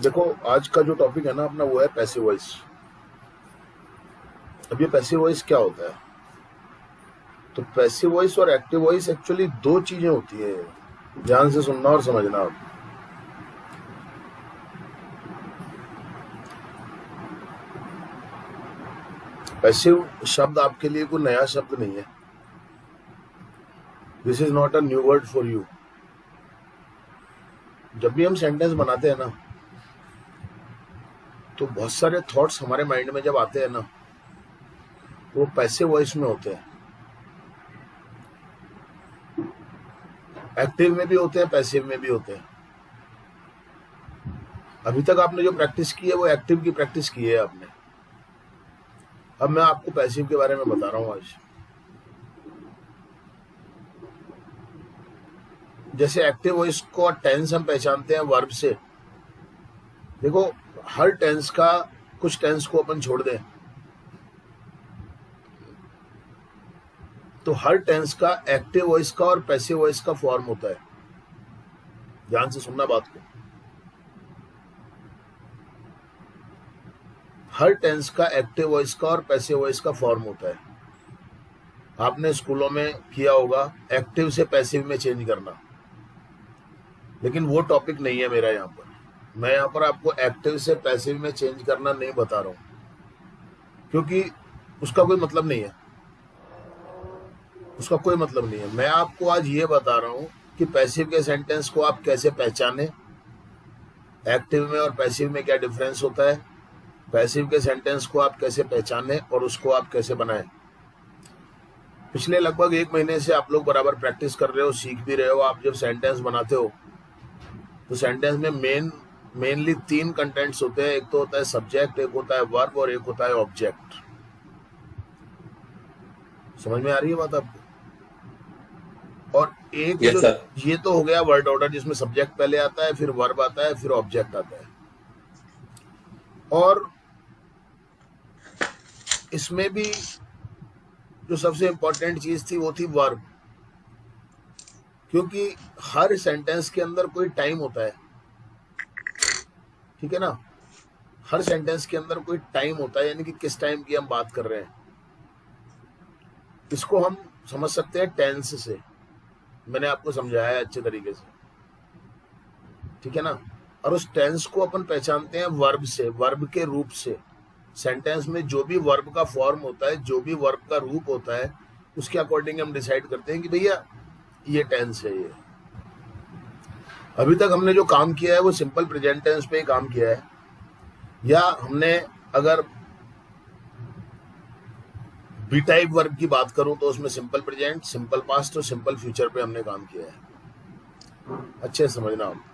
देखो, आज का जो टॉपिक है ना अपना, वो है पैसिव वॉइस। अब ये पैसिव वॉइस क्या होता है? तो पैसिव वॉइस और एक्टिव वॉइस एक्चुअली दो चीजें होती है। ध्यान से सुनना और समझना आप। पैसिव शब्द आपके लिए कोई नया शब्द नहीं है। This is not a new word for you. जब भी हम सेंटेंस बनाते हैं ना, तो बहुत सारे थॉट्स हमारे माइंड में जब आते हैं ना, वो पैसिव वॉइस में होते हैं। एक्टिव में भी होते हैं, पैसिव में भी होते हैं। अभी तक आपने जो प्रैक्टिस की है वो एक्टिव की प्रैक्टिस की है आपने। अब मैं आपको पैसिव के बारे में बता रहा हूं आज। जैसे एक्टिव वॉइस को टेंस हम पहचानते हैं वर्ब से। देखो, हर टेंस का, कुछ टेंस को अपन छोड़ दें तो हर टेंस का एक्टिव वॉइस का और पैसिव वॉइस का फॉर्म होता है। ध्यान से सुनना बात को। हर टेंस का एक्टिव वॉइस का और पैसिव वॉइस का फॉर्म होता है। आपने स्कूलों में किया होगा एक्टिव से पैसिव में चेंज करना, लेकिन वो टॉपिक नहीं है मेरा यहाँ पर। मैं यहाँ पर आपको एक्टिव से पैसिव में चेंज करना नहीं बता रहा हूँ, क्योंकि उसका कोई मतलब नहीं है। उसका कोई मतलब नहीं है। मैं आपको आज ये बता रहा हूँ कि पैसिव के सेंटेंस को आप कैसे पहचाने, एक्टिव में और पैसिव में क्या डिफरेंस होता है, पैसिव के सेंटेंस को आप कैसे पहचाने और उसको आप कैसे बनाएं। पिछले लगभग 1 महीने से आप लोग बराबर प्रैक्टिस कर रहे हो, सीख भी रहे हो। आप जब सेंटेंस बनाते हो तो सेंटेंस में मेनली 3 कंटेंट्स होते हैं। एक तो होता है सब्जेक्ट, एक होता है वर्ब और एक होता है ऑब्जेक्ट। समझ में आ रही है बात आपको? और एक यस जो, सर। ये तो हो गया वर्ड ऑर्डर, जिसमें सब्जेक्ट पहले आता है, फिर वर्ब आता है, फिर ऑब्जेक्ट आता है। और इसमें भी जो सबसे इंपॉर्टेंट चीज थी वो थी वर्ब, क्योंकि हर सेंटेंस के अंदर कोई टाइम होता है। ठीक है ना? हर सेंटेंस के अंदर कोई टाइम होता है, यानी कि किस टाइम की हम बात कर रहे हैं। इसको हम समझ सकते हैं टेंस से। मैंने आपको समझाया है अच्छे तरीके से। ठीक है ना? और उस टेंस को अपन पहचानते हैं वर्ब से, वर्ब के रूप से। सेंटेंस में जो भी वर्ब का फॉर्म होता है, जो भी वर्ब का रूप होता है, उसके अकॉर्डिंग हम डिसाइड करते हैं कि भैया ये टेंस है। ये अभी तक हमने जो काम किया है वो सिंपल प्रेजेंट टेंस पे ही काम किया है, या हमने अगर बी टाइप वर्ब की बात करूं तो उसमें सिंपल प्रेजेंट, सिंपल पास्ट और सिंपल फ्यूचर पे हमने काम किया है। अच्छे से समझना आप।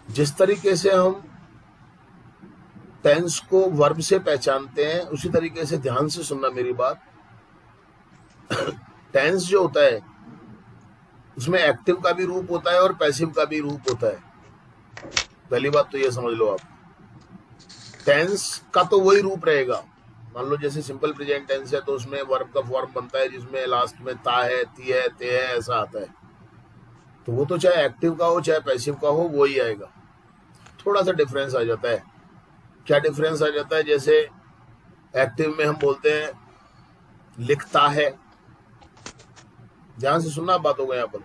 जिस तरीके से हम टेंस को वर्ब से पहचानते हैं, उसी तरीके से ध्यान से सुनना मेरी बात। टेंस जो होता है उसमें एक्टिव का भी रूप होता है और पैसिव का भी रूप होता है। पहली बात तो ये समझ लो आप। टेंस का तो वही रूप रहेगा। मान लो जैसे सिंपल प्रेजेंट टेंस है तो उसमें वर्ब का फॉर्म बनता है जिसमें लास्ट में ता है, ती है, ते है, ऐसा आता है। तो वो तो चाहे एक्टिव का हो चाहे पैसिव का हो, वो ही आएगा। थोड़ा सा डिफरेंस आ जाता है। क्या डिफरेंस आ जाता है? जैसे एक्टिव में हम बोलते हैं लिखता है। ध्यान से सुनना बातों का यहाँ पर।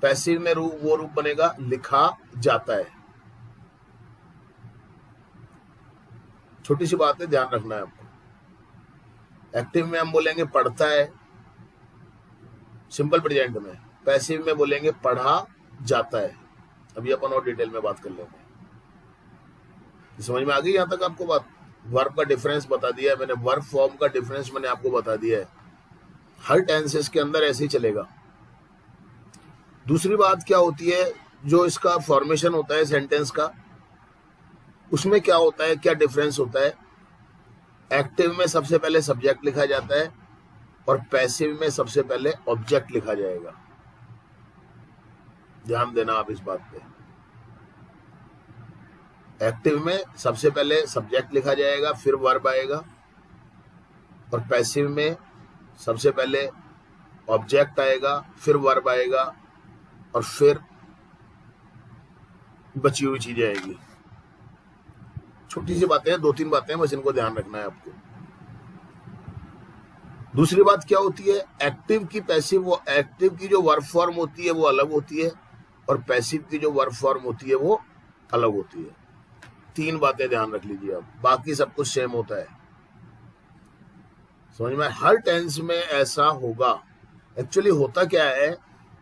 पैसिव में वो रूप बनेगा लिखा जाता है। छोटी सी बात है, ध्यान रखना है आपको। एक्टिव में हम बोलेंगे पढ़ता है सिंपल प्रेजेंट में, पैसिव में बोलेंगे पढ़ा जाता है। अभी अपन और डिटेल में बात कर लेंगे। समझ में आ गई यहां तक आपको बात? वर्ब का डिफरेंस बता दिया है मैंने, वर्ब फॉर्म का डिफरेंस मैंने आपको बता दिया है। हर टेंसेस के अंदर ऐसे ही चलेगा। दूसरी बात क्या होती है, जो इसका फॉर्मेशन होता है सेंटेंस का, उसमें क्या होता है, क्या डिफरेंस होता है? एक्टिव में सबसे पहले सब्जेक्ट लिखा जाता है और पैसिव में सबसे पहले ऑब्जेक्ट लिखा जाएगा। ध्यान देना आप इस बात पे। एक्टिव में सबसे पहले सब्जेक्ट लिखा जाएगा, फिर वर्ब आएगा, और पैसिव में सबसे पहले ऑब्जेक्ट आएगा, फिर वर्ब आएगा, और फिर बची हुई चीजें आएगी। छोटी सी बातें हैं, 2-3 बातें हैं, बस इनको ध्यान रखना है आपको। दूसरी बात क्या होती है, एक्टिव की पैसिव, वो एक्टिव की जो वर्ब फॉर्म होती है वो अलग होती है और पैसिव की जो वर्ब फॉर्म होती है वो अलग होती है। 3 बातें ध्यान रख लीजिए आप, बाकी सब कुछ सेम होता है। समझ में? हर टेंस में ऐसा होगा। एक्चुअली होता क्या है,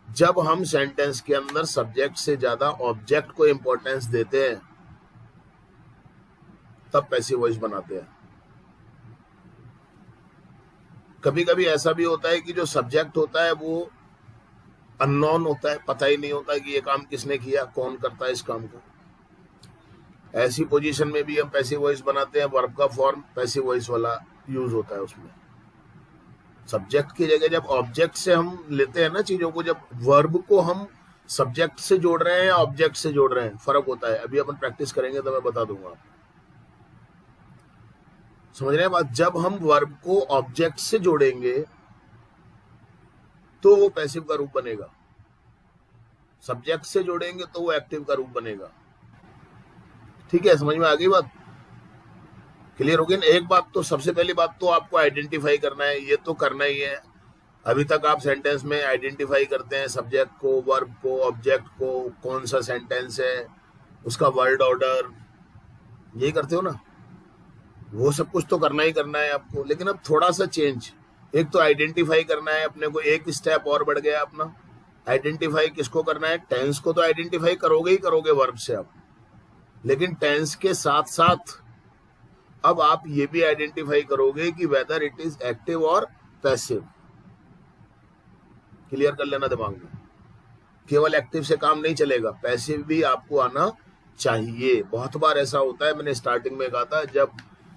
जब हम सेंटेंस के अंदर सब्जेक्ट से ज्यादा ऑब्जेक्ट को इंपॉर्टेंस देते हैं तब पैसिव वॉइस बनाते हैं। कभी कभी ऐसा भी होता है कि जो सब्जेक्ट होता है वो अननोन होता है, पता ही नहीं होता कि ये काम किसने किया, कौन करता है इस काम को। ऐसी पोजीशन में भी हम पैसिव वॉइस बनाते हैं, वर्ब का फॉर्म पैसिव वॉइस वाला यूज होता है उसमें। सब्जेक्ट की जगह जब ऑब्जेक्ट से हम लेते हैं ना चीजों को, जब वर्ब को हम सब्जेक्ट से जोड़ रहे हैं या ऑब्जेक्ट से जोड़ रहे हैं, फर्क होता है। अभी अपन प्रैक्टिस करेंगे तो मैं बता दूंगा। समझ रहे हैं बात? जब हम वर्ब को ऑब्जेक्ट से जोड़ेंगे तो वो पैसिव का रूप बनेगा, सब्जेक्ट से जोड़ेंगे तो वो एक्टिव का रूप बनेगा। ठीक है, समझ में आ गई बात? क्लियर हो गई? एक बात तो, सबसे पहली बात तो आपको आइडेंटिफाई करना है, ये तो करना ही है। अभी तक आप सेंटेंस में आइडेंटिफाई करते हैं सब्जेक्ट को, वर्ब को, ऑब्जेक्ट को, कौन सा सेंटेंस है, उसका वर्ड ऑर्डर, यही करते हो ना। वो सब कुछ तो करना ही करना है आपको, लेकिन अब थोड़ा सा चेंज। एक तो आइडेंटिफाई करना है अपने को, एक स्टेप और बढ़ गया अपना। आइडेंटिफाई किसको करना है? टेंस को तो आइडेंटिफाई करोगे ही करोगे वर्ब से आप, लेकिन टेंस के साथ साथ अब आप ये भी आइडेंटिफाई करोगे कि वेदर इट इज एक्टिव और पैसिव। क्लियर कर लेना दिमाग में। केवल एक्टिव से काम नहीं चलेगा, पैसिव भी आपको आना चाहिए। बहुत बार ऐसा होता है, मैंने स्टार्टिंग में कहा था, जब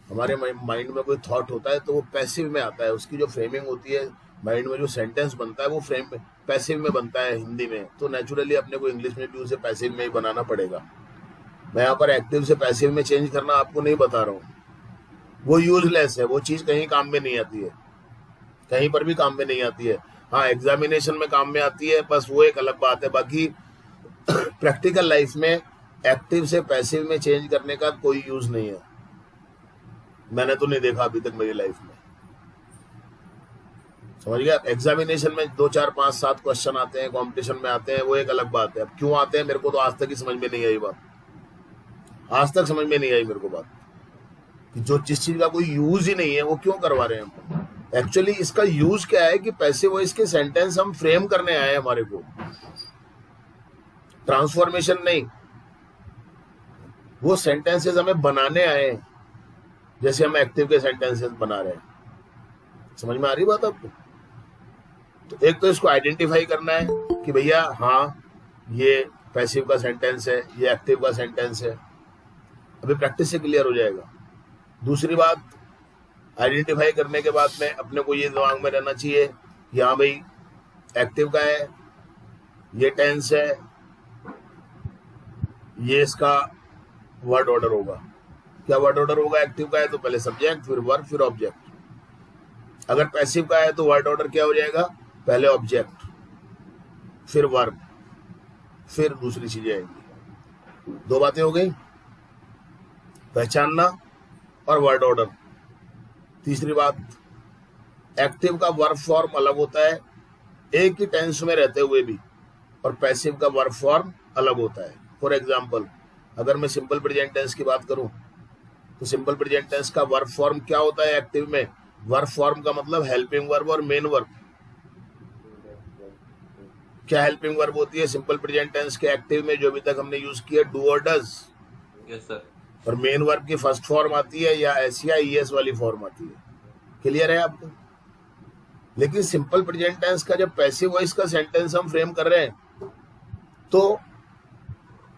हमारे माइंड में कोई थॉट होता है तो वो पैसिव में आता है। उसकी जो फ्रेमिंग होती है माइंड में, जो सेंटेंस बनता है वो फ्रेम पैसिव में बनता है हिंदी में, तो नेचुरली अपने को इंग्लिश में भी उसे पैसिव में ही बनाना पड़ेगा। मैं यहाँ पर एक्टिव से पैसिव में चेंज करना आपको नहीं बता रहा हूँ, वो यूजलेस है, वो चीज कहीं काम में नहीं आती है, कहीं पर भी काम में नहीं आती है। हाँ, एग्जामिनेशन में काम में आती है, बस वो एक अलग बात है। बाकी प्रैक्टिकल लाइफ में एक्टिव से पैसिव में चेंज करने का कोई यूज नहीं है, मैंने तो नहीं देखा अभी तक मेरी लाइफ में। समझ गया? एग्जामिनेशन में 2, 4, 5, 7 क्वेश्चन आते हैं, कंपटीशन में आते हैं, वो एक अलग बात है। अब क्यों आते हैं मेरे को तो आज तक ही समझ में नहीं आई बात, आज तक समझ में नहीं आई मेरे को बात कि जो जिस चीज का कोई यूज ही नहीं है वो क्यों करवा रहे हैं हम। एक्चुअली इसका यूज क्या है कि पैसिव वॉइस के सेंटेंस हम फ्रेम करने आए हैं, हमारे को ट्रांसफॉर्मेशन नहीं, वो सेंटेंसेस हमें बनाने आए हैं, जैसे हम एक्टिव के सेंटेंसेस बना रहे हैं। समझ में आ रही बात आपको? तो एक तो इसको आइडेंटिफाई करना है कि भैया हाँ ये पैसिव का सेंटेंस है, ये एक्टिव का सेंटेंस है। अभी प्रैक्टिस से क्लियर हो जाएगा। दूसरी बात, आइडेंटिफाई करने के बाद में अपने को ये दिमाग में रहना चाहिए कि हाँ भाई एक्टिव का है, ये टेंस है, ये इसका वर्ड ऑर्डर होगा। क्या वर्ड ऑर्डर होगा? एक्टिव का है तो पहले सब्जेक्ट, फिर वर्ब, फिर ऑब्जेक्ट। अगर पैसिव का है तो वर्ड ऑर्डर क्या हो जाएगा? पहले ऑब्जेक्ट, फिर वर्ब, फिर दूसरी चीजें आएंगी। 2 बातें हो गई, पहचानना और वर्ड ऑर्डर। तीसरी बात, एक्टिव का वर्ब फॉर्म अलग होता है एक ही टेंस में रहते हुए भी, और पैसिव का वर्ब फॉर्म अलग होता है। फॉर एग्जाम्पल, अगर मैं सिंपल प्रेजेंट टेंस की बात करूं तो सिंपल प्रेजेंट टेंस का वर्ब फॉर्म क्या होता है एक्टिव में? वर्ब फॉर्म का मतलब हेल्पिंग वर्ब और मेन वर्ब। क्या हेल्पिंग वर्ब होती है सिंपल प्रेजेंट टेंस के एक्टिव में, जो अभी तक हमने यूज किया? डू और डज। Yes sir. और मेन वर्ब की फर्स्ट फॉर्म आती है या एस या ईएस वाली फॉर्म आती है। क्लियर है आपको? लेकिन सिंपल प्रेजेंट टेंस का जब पैसिव वॉइस का सेंटेंस हम फ्रेम कर रहे हैं तो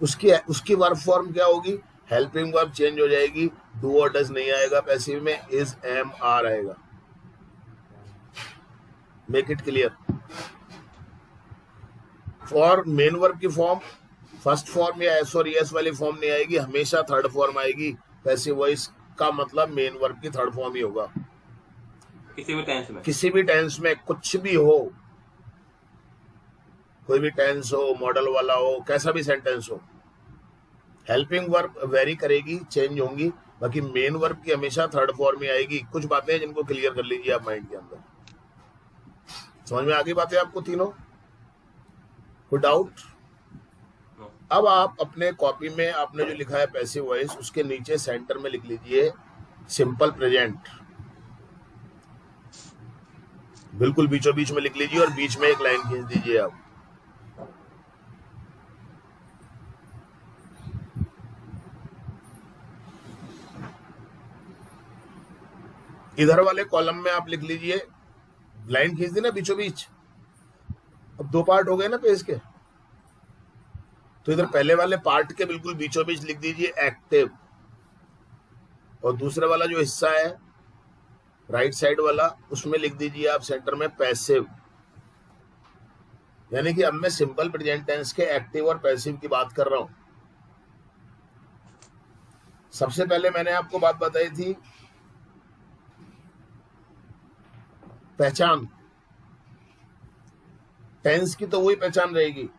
उसकी वर्ब फॉर्म क्या होगी? हेल्पिंग वर्ब चेंज हो जाएगी, डू और डज नहीं आएगा पैसिव में, इज, एम, आर आएगा। Make it clear. For main verb की फॉर्म फर्स्ट फॉर्म या एस और एस वाली फॉर्म नहीं आएगी, हमेशा थर्ड फॉर्म आएगी। पैसिव वॉइस का मतलब मेन वर्ब की थर्ड फॉर्म ही होगा किसी भी टेंस में। किसी भी टेंस में, कुछ भी हो, कोई भी टेंस हो, मॉडल वाला हो, कैसा भी सेंटेंस हो, हेल्पिंग वर्ब वेरी करेगी, चेंज होंगी, बाकी मेन वर्ब की हमेशा थर्ड फॉर्म में आएगी। कुछ बातें हैं जिनको क्लियर कर लीजिए आप माइंड के अंदर। समझ में आ गई बातें आपको तीनों? कोई डाउट? नो। अब आप अपने कॉपी में आपने जो लिखा है पैसिव वॉइस, उसके नीचे सेंटर में लिख लीजिए सिंपल प्रेजेंट। बिल्कुल बीचों बीच में लिख लीजिए और बीच में एक लाइन खींच दीजिए आप। इधर वाले कॉलम में आप लिख लीजिए, लाइन खींच दी ना बीचों बीच। अब दो पार्ट हो गए ना पेज के, तो इधर पहले वाले पार्ट के बिल्कुल बीचों बीच लिख दीजिए एक्टिव, और दूसरे वाला जो हिस्सा है राइट साइड वाला, उसमें लिख दीजिए आप सेंटर में पैसिव। यानी कि अब मैं सिंपल प्रेजेंट टेंस के एक्टिव और पैसिव की बात कर रहा हूं। सबसे पहले मैंने आपको बात बताई थी पहचान। टेंस की तो वही पहचान रहेगी।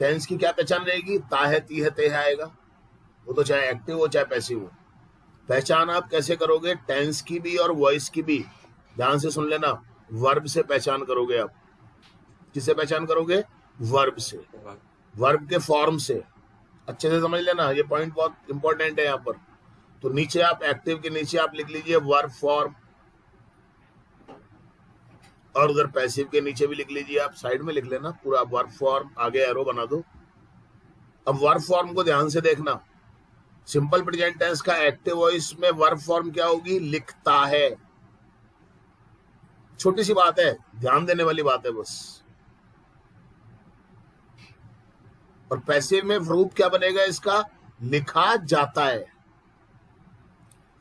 टेंस की क्या पहचान रहेगी? ता है, ती है, ते है आएगा, वो तो चाहे एक्टिव हो चाहे पैसिव हो। पहचान आप कैसे करोगे? टेंस की भी और वॉइस की भी। ध्यान से सुन लेना, वर्ब से पहचान करोगे आप। किससे पहचान करोगे? वर्ब से, वर्ब के फॉर्म से। अच्छे से समझ लेना, ये पॉइंट बहुत इंपॉर्टेंट है यहाँ पर। तो नीचे आप एक्टिव के नीचे आप लिख लीजिए वर्ब फॉर्म, और उधर पैसिव के नीचे भी लिख लीजिए आप, साइड में लिख लेना पूरा वर्ब फॉर्म, आगे एरो बना दो। अब वर्ब फॉर्म को ध्यान से देखना। सिंपल प्रेजेंट टेंस का एक्टिव वॉइस में वर्ब फॉर्म क्या होगी? लिखता है। छोटी सी बात है, ध्यान देने वाली बात है बस। और पैसिव में रूप क्या बनेगा इसका? लिखा जाता है।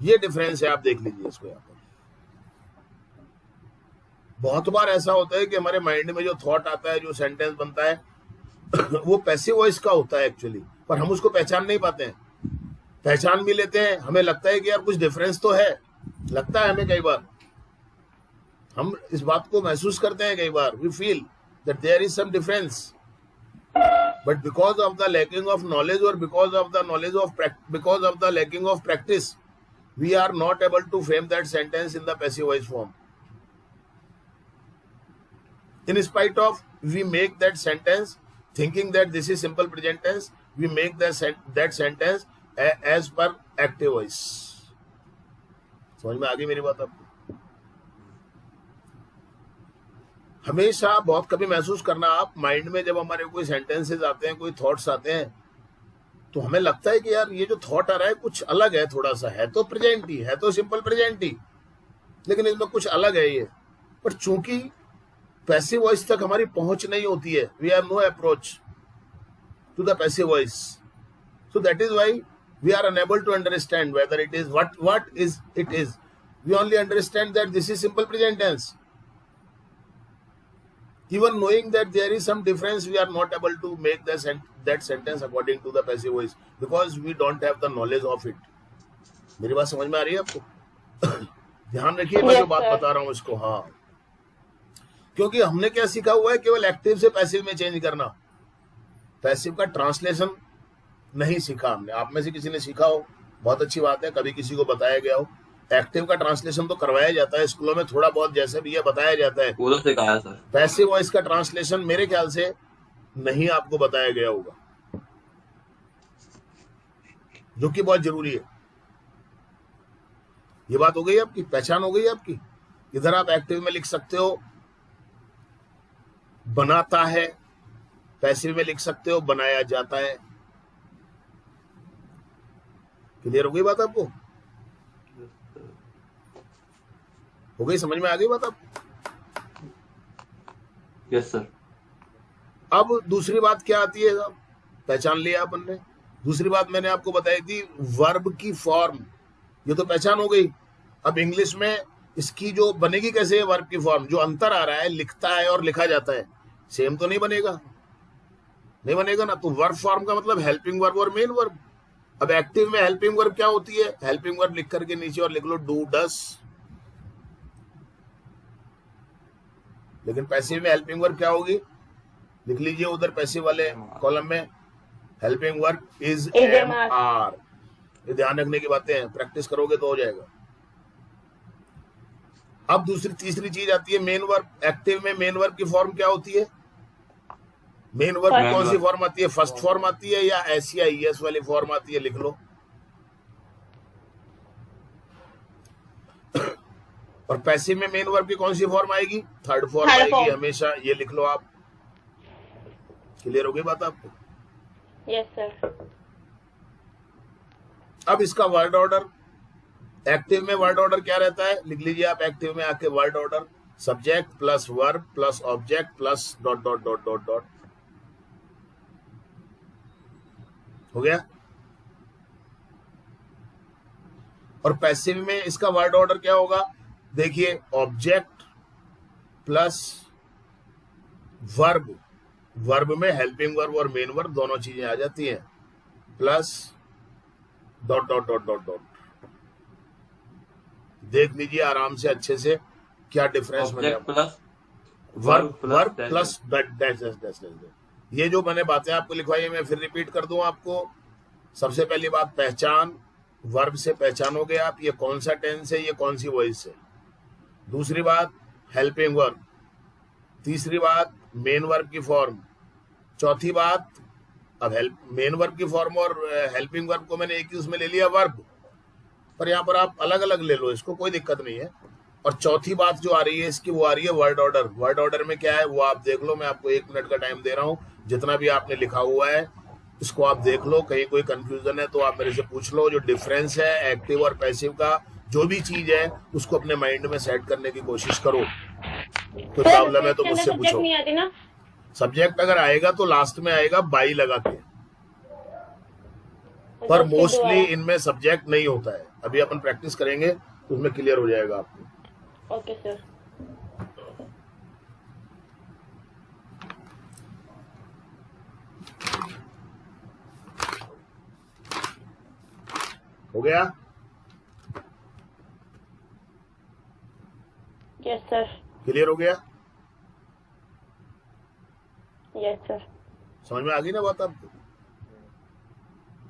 ये डिफरेंस है, आप देख लीजिए इसको यहाँ पर। बहुत बार ऐसा होता है कि हमारे माइंड में जो थॉट आता है, जो सेंटेंस बनता है, वो पैसिव वॉइस का होता है एक्चुअली, पर हम उसको पहचान नहीं पाते हैं। पहचान भी लेते हैं, हमें लगता है कि यार कुछ डिफरेंस तो है, लगता है हमें कई बार, हम इस बात को महसूस करते हैं कई बार, we feel that there is some difference, but because of the lacking of knowledge और because of the lacking of practice, we are not able to frame that sentence in the passive voice form. In spite of we make that sentence thinking that this is simple present tense, we make that sentence as per active voice. समझ में आ गई मेरी बात आपको? हमेशा बहुत कभी महसूस करना आप माइंड में, जब हमारे कोई सेंटेंसेस आते हैं, कोई थॉट्स आते हैं, तो हमें लगता है कि यार ये जो थॉट आ रहा है कुछ अलग है, थोड़ा सा है तो प्रेजेंट ही है, तो सिंपल प्रेजेंट ही, लेकिन इसमें कुछ अलग है ये। पर चूंकि पैसिव वॉइस तक हमारी पहुंच नहीं होती है, we have no approach to the passive voice, so that is why we are unable to understand whether it is what is it is. We only understand that this is simple present tense. Even knowing that there is some difference, we are not able to make that sentence according to the passive voice because we don't have the knowledge of it. मेरी बात समझ में आ रही है आपको? ध्यान रखिए मैं जो बात बता रहा हूँ इसको। हाँ, क्योंकि हमने क्या सीखा हुआ है? केवल एक्टिव से पैसिव में चेंज करना। पैसिव का ट्रांसलेशन नहीं सीखा हमने। आप में से किसी ने सीखा हो, बहुत अच्छी बात है, कभी किसी को बताया गया हो। एक्टिव का ट्रांसलेशन तो करवाया जाता है स्कूलों में, थोड़ा बहुत जैसे भी ये बताया जाता है। वो तो सिखाया सर। पैसिव वॉइस का ट्रांसलेशन मेरे ख्याल से नहीं आपको बताया गया होगा, जो कि बहुत जरूरी है। ये बात हो गई आपकी, पहचान हो गई आपकी। इधर आप एक्टिव में लिख सकते हो बनाता है, पैसिव में लिख सकते हो बनाया जाता है। क्लियर हो गई बात आपको? हो गई, समझ में आ गई बात आपको? Yes sir. अब दूसरी बात क्या आती है साहब? पहचान लिया अपन ने। दूसरी बात मैंने आपको बताई थी वर्ब की फॉर्म, ये तो पहचान हो गई। अब इंग्लिश में इसकी जो बनेगी कैसे है वर्ब की फॉर्म? जो अंतर आ रहा है लिखता है और लिखा जाता है, सेम तो नहीं बनेगा, नहीं बनेगा ना। तो वर्ब फॉर्म का मतलब हेल्पिंग वर्ब और मेन वर्ब। अब एक्टिव में हेल्पिंग वर्ब क्या होती है? हेल्पिंग वर्ब लिख करके नीचे और लिख लो डू डस। लेकिन पैसिव में हेल्पिंग वर्ब क्या होगी? लिख लीजिए उधर पैसिव वाले कॉलम में helping verb is Is am MR. Are. ये ध्यान रखने की बातें हैं, प्रैक्टिस करोगे तो हो जाएगा। अब तीसरी चीज आती है मेन वर्ब। एक्टिव में मेन वर्ब की फॉर्म क्या होती है? मेन वर्ब की First. कौन सी फॉर्म आती है? फर्स्ट फॉर्म आती है या SEIS वाली फॉर्म आती है? लिख लो। और पैसिव में मेन वर्ब की कौन सी फॉर्म आएगी? थर्ड फॉर्म Third आएगी form. हमेशा। ये लिख लो आप। क्लियर हो गई बात आपको? Yes, sir. अब इसका वर्ड ऑर्डर, एक्टिव में वर्ड ऑर्डर क्या रहता है? लिख लीजिए आप। एक्टिव में आके word order subject plus verb plus object plus dot dot dot dot dot. हो गया? और पैसिव में इसका वर्ड ऑर्डर क्या होगा? देखिए, ऑब्जेक्ट प्लस वर्ब, वर्ब में हेल्पिंग वर्ब और मेन वर्ब दोनों चीजें आ जाती हैं, plus dot dot dot dot dot. देख लीजिए आराम से अच्छे से क्या difference object plus verb plus dash dash dash dash. ये जो मैंने बातें आपको लिखवाई है मैं फिर रिपीट कर दूं आपको। सबसे पहली बात पहचान, वर्ब से पहचानोगे आप ये कौन सा टेंस है, ये कौन सी वॉइस है। दूसरी बात हेल्पिंग वर्ब। तीसरी बात मेन वर्ब की फॉर्म। चौथी बात, अब मेन वर्ब की फॉर्म और हेल्पिंग वर्ब को मैंने एक ही उसमें ले लिया वर्ब, पर यहाँ पर आप अलग अलग ले लो, इसको कोई दिक्कत नहीं है। और चौथी बात जो आ रही है इसकी, वो आ रही है वर्ड ऑर्डर। वर्ड ऑर्डर में क्या है वो आप देख लो, मैं आपको 1 मिनट का टाइम दे रहा हूँ। जितना भी आपने लिखा हुआ है इसको आप देख लो, कहीं कोई कंफ्यूजन है तो आप मेरे से पूछ लो। जो डिफरेंस है एक्टिव और पैसिव का, जो भी चीज है उसको अपने माइंड में सेट करने की कोशिश करो। कोई प्रॉब्लम है तो मुझसे पूछो। नहीं आती ना? सब्जेक्ट अगर आएगा तो लास्ट में आएगा बाई लगा के, पर मोस्टली इनमें सब्जेक्ट नहीं होता है। अभी अपन प्रैक्टिस करेंगे तो उसमें क्लियर हो जाएगा आपको। Okay sir. हो गया? Yes sir. क्लियर हो गया? Yes sir. समझ में आ गई ना बात आपको?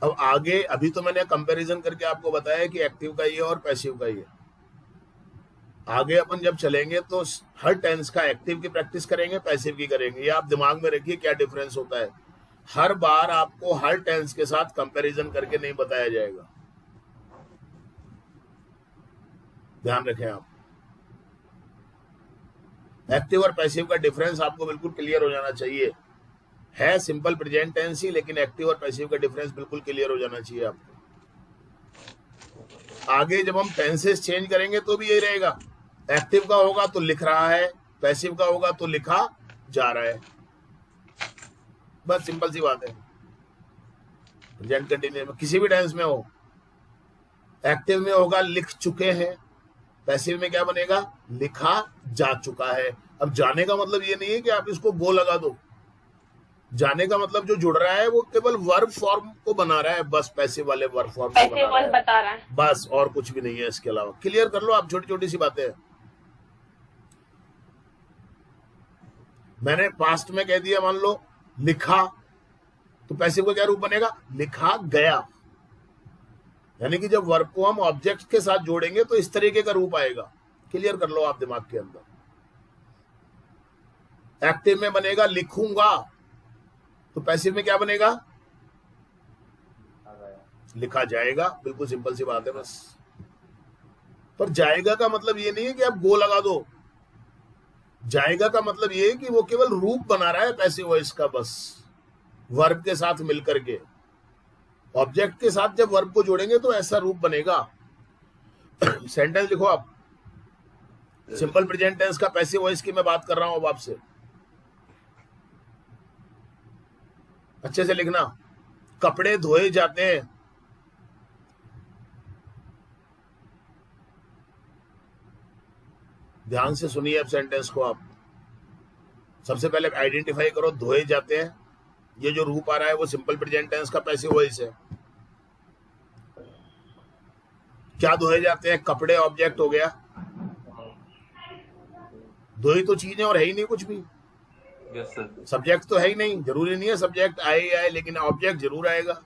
अब आगे, अभी तो मैंने कंपैरिजन करके आपको बताया कि एक्टिव का ये और पैसिव का ये। आगे अपन जब चलेंगे तो हर टेंस का एक्टिव की प्रैक्टिस करेंगे, पैसिव की करेंगे। ये आप दिमाग में रखिए क्या डिफरेंस होता है। हर बार आपको हर टेंस के साथ कंपैरिजन करके नहीं बताया जाएगा, ध्यान रखें आप। एक्टिव और पैसिव का डिफरेंस आपको बिल्कुल क्लियर हो जाना चाहिए। है सिंपल प्रेजेंट टेंस ही, लेकिन एक्टिव और पैसिव का डिफरेंस बिल्कुल क्लियर हो जाना चाहिए आपको। आगे जब हम टेंसेस चेंज करेंगे तो भी यही रहेगा। एक्टिव का होगा तो लिख रहा है, पैसिव का होगा तो लिखा जा रहा है। बस सिंपल सी बात है। प्रेजेंट कंटिन्यूअस में किसी भी टेंस में हो, एक्टिव में होगा लिख चुके हैं, पैसिव में क्या बनेगा? लिखा जा चुका है। अब जाने का मतलब ये नहीं है कि आप इसको गो लगा दो। जाने का मतलब जो जुड़ रहा है वो केवल वर्ब फॉर्म को बना रहा है, बस पैसिव वाले वर्ब फॉर्म को बता रहा है, बस, और कुछ भी नहीं है इसके अलावा। क्लियर कर लो आप, छोटी छोटी सी बातें। मैंने पास्ट में कह दिया, मान लो लिखा, तो पैसिव का क्या रूप बनेगा? लिखा गया। यानी कि जब वर्ब को हम ऑब्जेक्ट के साथ जोड़ेंगे तो इस तरीके का रूप आएगा। क्लियर कर लो आप दिमाग के अंदर। एक्टिव में बनेगा लिखूंगा, तो पैसिव में क्या बनेगा? लिखा जाएगा। बिल्कुल सिंपल सी बात है बस। पर जाएगा का मतलब ये नहीं है कि आप गो लगा दो। जाएगा का मतलब ये है कि वो केवल रूप बना रहा है पैसिव वॉइस का, बस वर्ब के साथ मिलकर के। ऑब्जेक्ट के साथ जब वर्ब को जोड़ेंगे तो ऐसा रूप बनेगा। सेंटेंस लिखो आप। सिंपल प्रेजेंट टेंस का पैसिव वॉइस की मैं बात कर रहा हूं अब आपसे, अच्छे से लिखना। कपड़े धोए जाते हैं। ध्यान से सुनिए अब सेंटेंस को आप। सबसे पहले आइडेंटिफाई करो, धोए जाते हैं, ये जो रूप आ रहा है वो सिंपल प्रेजेंट टेंस का पैसिव वॉइस है। क्या धोए जाते हैं? कपड़े ऑब्जेक्ट हो गया, धोई तो चीजें और है ही नहीं कुछ भी। Yes sir. सब्जेक्ट तो है ही नहीं, जरूरी नहीं है सब्जेक्ट आए ही आए, लेकिन ऑब्जेक्ट जरूर आएगा।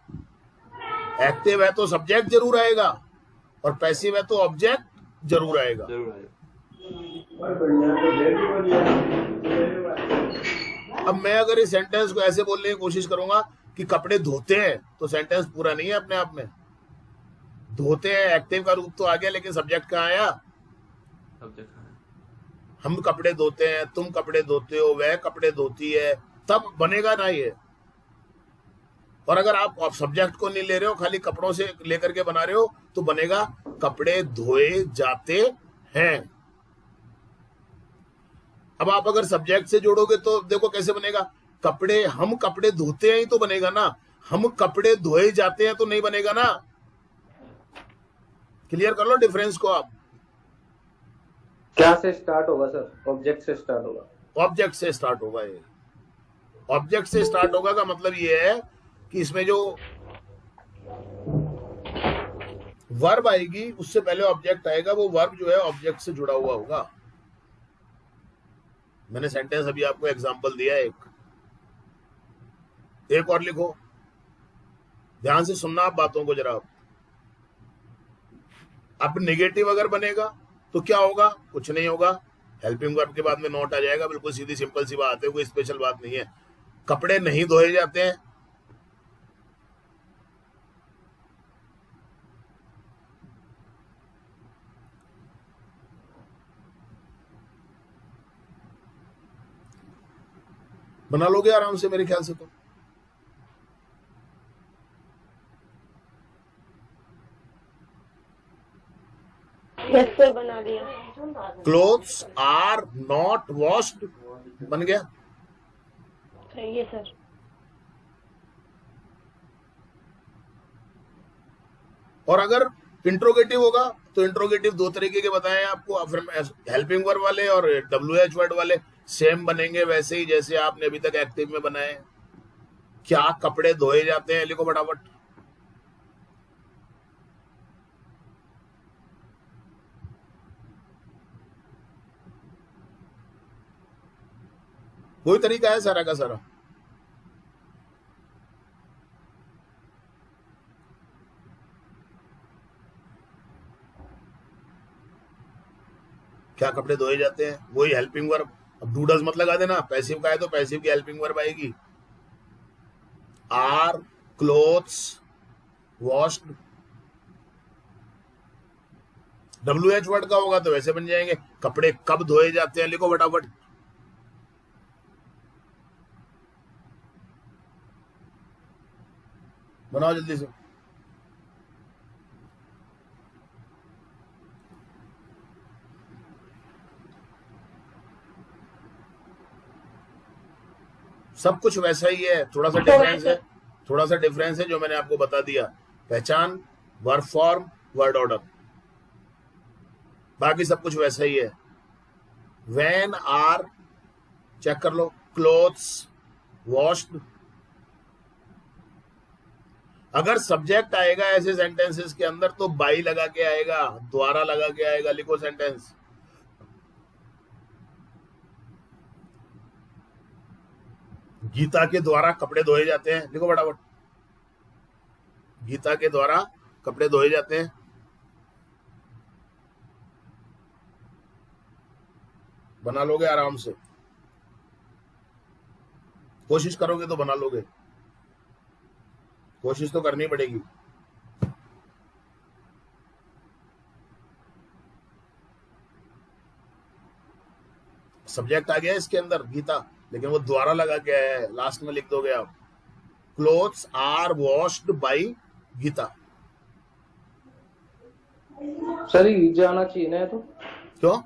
एक्टिव है तो सब्जेक्ट जरूर आएगा, और पैसिव है तो ऑब्जेक्ट जरूर आएगा। जरूर आएगा। अब मैं अगर इस सेंटेंस को ऐसे बोलने की कोशिश करूंगा कि कपड़े धोते हैं, तो सेंटेंस पूरा नहीं है अपने आप में। धोते हैं एक्टिव का रूप तो आ गया, लेकिन सब्जेक्ट कहाँ आया? सब्जेक्ट है। हम कपड़े धोते हैं, तुम कपड़े धोते हो, वह कपड़े धोती है, तब बनेगा ना ये। और अगर आप सब्जेक्ट को नहीं ले रहे हो, खाली कपड़ों से लेकर के बना रहे हो, तो बनेगा कपड़े धोए जाते हैं। अब आप अगर सब्जेक्ट से जोड़ोगे तो देखो कैसे बनेगा। कपड़े, हम कपड़े धोते हैं ही तो बनेगा ना, हम कपड़े धोए जाते हैं तो नहीं बनेगा ना। क्लियर कर लो डिफरेंस को आप। क्या से स्टार्ट होगा सर? ऑब्जेक्ट से स्टार्ट होगा। ऑब्जेक्ट से स्टार्ट होगा। ये ऑब्जेक्ट से स्टार्ट होगा का मतलब ये है कि इसमें जो वर्ब आएगी उससे पहले ऑब्जेक्ट आएगा, वो वर्ब जो है ऑब्जेक्ट से जुड़ा हुआ होगा। मैंने सेंटेंस अभी आपको एग्जांपल दिया एक और लिखो, ध्यान से सुनना आप बातों को जरा। अब नेगेटिव अगर बनेगा तो क्या होगा? कुछ नहीं होगा, हेल्पिंग वर्ब के बाद में नॉट आ जाएगा। बिल्कुल सीधी सिंपल सी बात है, कोई स्पेशल बात नहीं है। कपड़े नहीं धोए जाते हैं, बना लोगे आराम से मेरे ख्याल से। तो यस सर, बना लिया। क्लोथ्स आर नॉट वॉश्ड बन गया। सही है सर। और अगर इंट्रोगेटिव होगा तो इंट्रोगेटिव दो तरीके के बताए आपको, हेल्पिंग वर्ब वाले और WH वर्ड वाले सेम बनेंगे वैसे ही जैसे आपने अभी तक एक्टिव में बनाए। क्या कपड़े धोए जाते हैं? लिखो फटाफट। वही तरीका है सारा का सारा। क्या कपड़े धोए जाते हैं, वही हेल्पिंग वर्ब। अब डू डज मत लगा देना, पैसिव का है तो पैसिव की हेल्पिंग वर्ब आएगी। Are clothes washed. WH word का होगा तो वैसे बन जाएंगे, कपड़े कब धोए जाते हैं। लिखो फटाफट। बनाओ जल्दी से। सब कुछ वैसा ही है, थोड़ा सा डिफरेंस है जो मैंने आपको बता दिया। पहचान, वर्ब फॉर्म, वर्ड ऑर्डर, बाकी सब कुछ वैसा ही है। व्हेन आर चेक कर लो, क्लोथ्स वॉश्ड। अगर सब्जेक्ट आएगा ऐसे सेंटेंसेस के अंदर तो बाई लगा के आएगा, द्वारा लगा के आएगा। लिखो सेंटेंस। गीता के द्वारा कपड़े धोए जाते हैं। लिखो फटाफट। गीता के द्वारा कपड़े धोए जाते हैं। बना लोगे आराम से, कोशिश करोगे तो बना लोगे, कोशिश तो करनी पड़ेगी। सब्जेक्ट आ गया इसके अंदर गीता, लेकिन वो द्वारा लगा के है, लास्ट में लिख दोगे आप। Clothes are washed by Geeta. Sir ये जाना चाहिए ना तो। क्यों?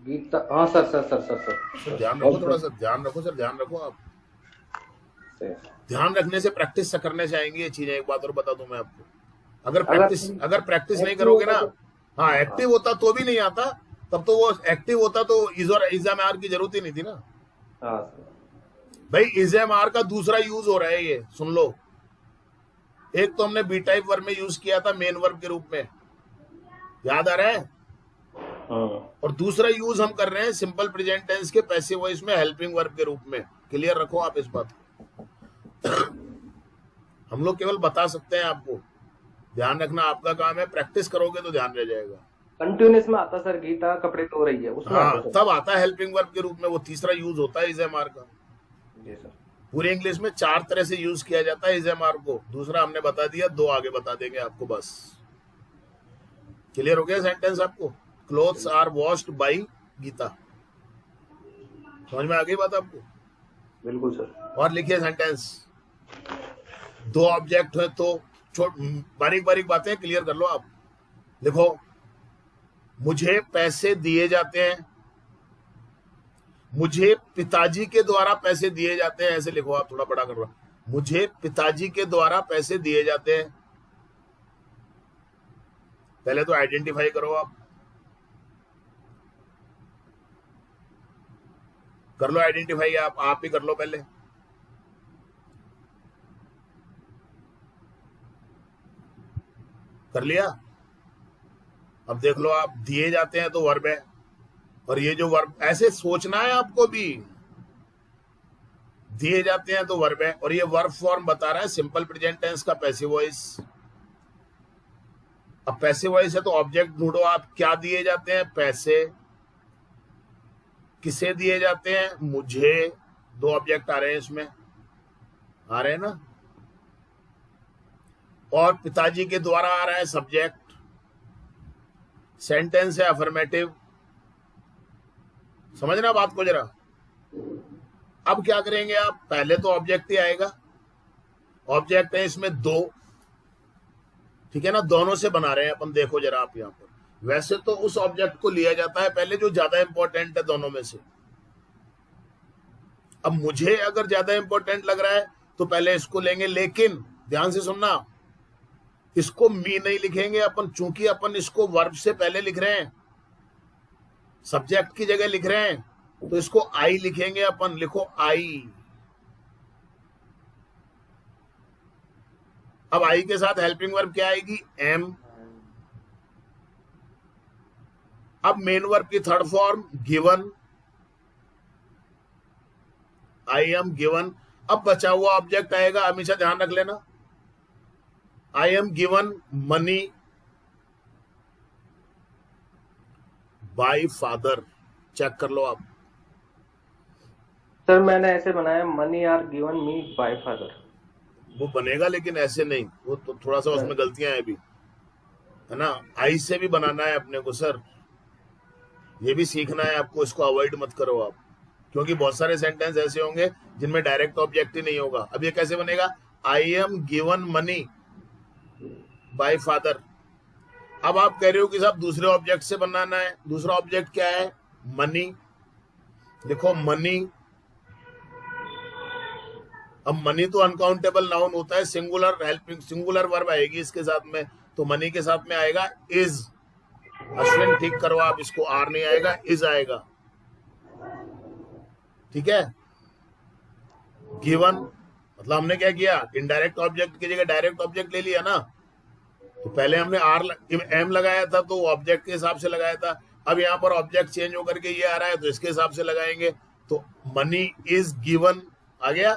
गीता, हाँ sir sir sir sir sir ध्यान रखो, थोड़ा सा ध्यान रखो सर, ध्यान रखो आप। ध्यान रखने से प्रैक्टिस करने से आएंगी ये चीजें। एक बात और बता दूं मैं आपको, अगर प्रैक्टिस नहीं करोगे ना, हाँ एक्टिव होता तो भी नहीं आता, तब तो वो एक्टिव होता तो इज़ आर की जरूरत ही नहीं थी ना। हाँ भाई इज़ आर का दूसरा यूज हो रहा है, ये सुन लो। एक तो हमने बी टाइप वर्ब में यूज किया था मेन वर्ब के रूप में, याद आ रहा है? और दूसरा यूज हम कर रहे हैं सिंपल प्रेजेंट टेंस के पैसिव वॉइस में हेल्पिंग वर्ब के रूप में। क्लियर रखो आप इस बात को। हम लोग केवल बता सकते हैं आपको, ध्यान रखना आपका काम है, प्रैक्टिस करोगे तो ध्यान रह जाएगा। कंटिन्यूस में आता सर, गीता कपड़े धो रही है उसमें हाँ, आता सर। तब आता है हेल्पिंग वर्ब के रूप में, वो तीसरा यूज होता है इज एम आर का। जी सर। पूरे इंग्लिश में 4 तरह से यूज किया जाता है इज एम आर को, दूसरा हमने बता दिया, 2 आगे बता देंगे आपको बस। क्लियर हो गया सेंटेंस आपको? Clothes are washed by Geeta. समझ में आ गई बात आपको? बिल्कुल सर। और लिखिए सेंटेंस। 2 ऑब्जेक्ट है तो बारीक बारीक बातें क्लियर कर लो आप। लिखो, मुझे पैसे दिए जाते हैं, मुझे पिताजी के द्वारा पैसे दिए जाते हैं, ऐसे लिखो आप, थोड़ा बड़ा कर लो। मुझे पिताजी के द्वारा पैसे दिए जाते हैं। पहले तो आइडेंटिफाई करो आप, कर लो आइडेंटिफाई, आप ही कर लो पहले। कर लिया? अब देख लो आप, दिए जाते हैं तो वर्ब है, और ये जो वर्ब, ऐसे सोचना है आपको भी, दिए जाते हैं तो वर्ब है, और ये वर्ब फॉर्म बता रहा है सिंपल प्रेजेंट टेंस का पैसिव वॉइस। अब पैसिव वॉइस है तो ऑब्जेक्ट ढूंढो आप, क्या दिए जाते हैं? पैसे। किसे दिए जाते हैं? मुझे। 2 ऑब्जेक्ट आ रहे हैं इसमें, आ रहे हैं ना। और पिताजी के द्वारा आ रहा है सब्जेक्ट। सेंटेंस है अफर्मेटिव। समझना बात को जरा। अब क्या करेंगे आप? पहले तो ऑब्जेक्ट ही आएगा, ऑब्जेक्ट है इसमें 2, ठीक है ना, दोनों से बना रहे हैं अपन। देखो जरा आप यहां पर, वैसे तो उस ऑब्जेक्ट को लिया जाता है पहले जो ज्यादा इंपॉर्टेंट है दोनों में से। अब मुझे अगर ज्यादा इंपॉर्टेंट लग रहा है तो पहले इसको लेंगे, लेकिन ध्यान से सुनना, इसको मी नहीं लिखेंगे अपन, चूंकि अपन इसको वर्ब से पहले लिख रहे हैं, सब्जेक्ट की जगह लिख रहे हैं, तो इसको आई लिखेंगे अपन। लिखो आई। अब आई के साथ हेल्पिंग वर्ब क्या आएगी? एम। अब मेन वर्ब की third form given, I am given. अब बचा हुआ ऑब्जेक्ट आएगा, हमेशा ध्यान रख लेना, I am given money by father. Check कर लो आप। सर मैंने ऐसे बनाया, money are given me by father. वो बनेगा लेकिन ऐसे नहीं, वो तो थोड़ा सा उसमें गलतियां हैं अभी, है ना। आई से भी बनाना है अपने को सर, ये भी सीखना है आपको, इसको अवॉइड मत करो आप, क्योंकि बहुत सारे सेंटेंस ऐसे होंगे जिनमें डायरेक्ट ऑब्जेक्ट ही नहीं होगा। अब ये कैसे बनेगा? आई am given money by father. अब आप कह रहे हो कि साहब दूसरे ऑब्जेक्ट से बनाना है, दूसरा ऑब्जेक्ट क्या है? मनी। लिखो मनी। अब मनी तो अनकाउंटेबल नाउन होता है, सिंगुलर हेल्पिंग, सिंगुलर वर्ब आएगी इसके साथ में, तो मनी के साथ में आएगा इज। अश्विन ठीक करो आप, इसको आर नहीं आएगा, इज आएगा, ठीक है। गिवन मतलब हमने क्या किया? इनडायरेक्ट ऑब्जेक्ट की जगह डायरेक्ट ऑब्जेक्ट ले लिया ना। तो पहले हमने एम लगाया था तो ऑब्जेक्ट के हिसाब से लगाया था, अब यहाँ पर ऑब्जेक्ट चेंज होकर के ये आ रहा है तो इसके हिसाब से लगाएंगे। तो मनी इज गिवन आ गया।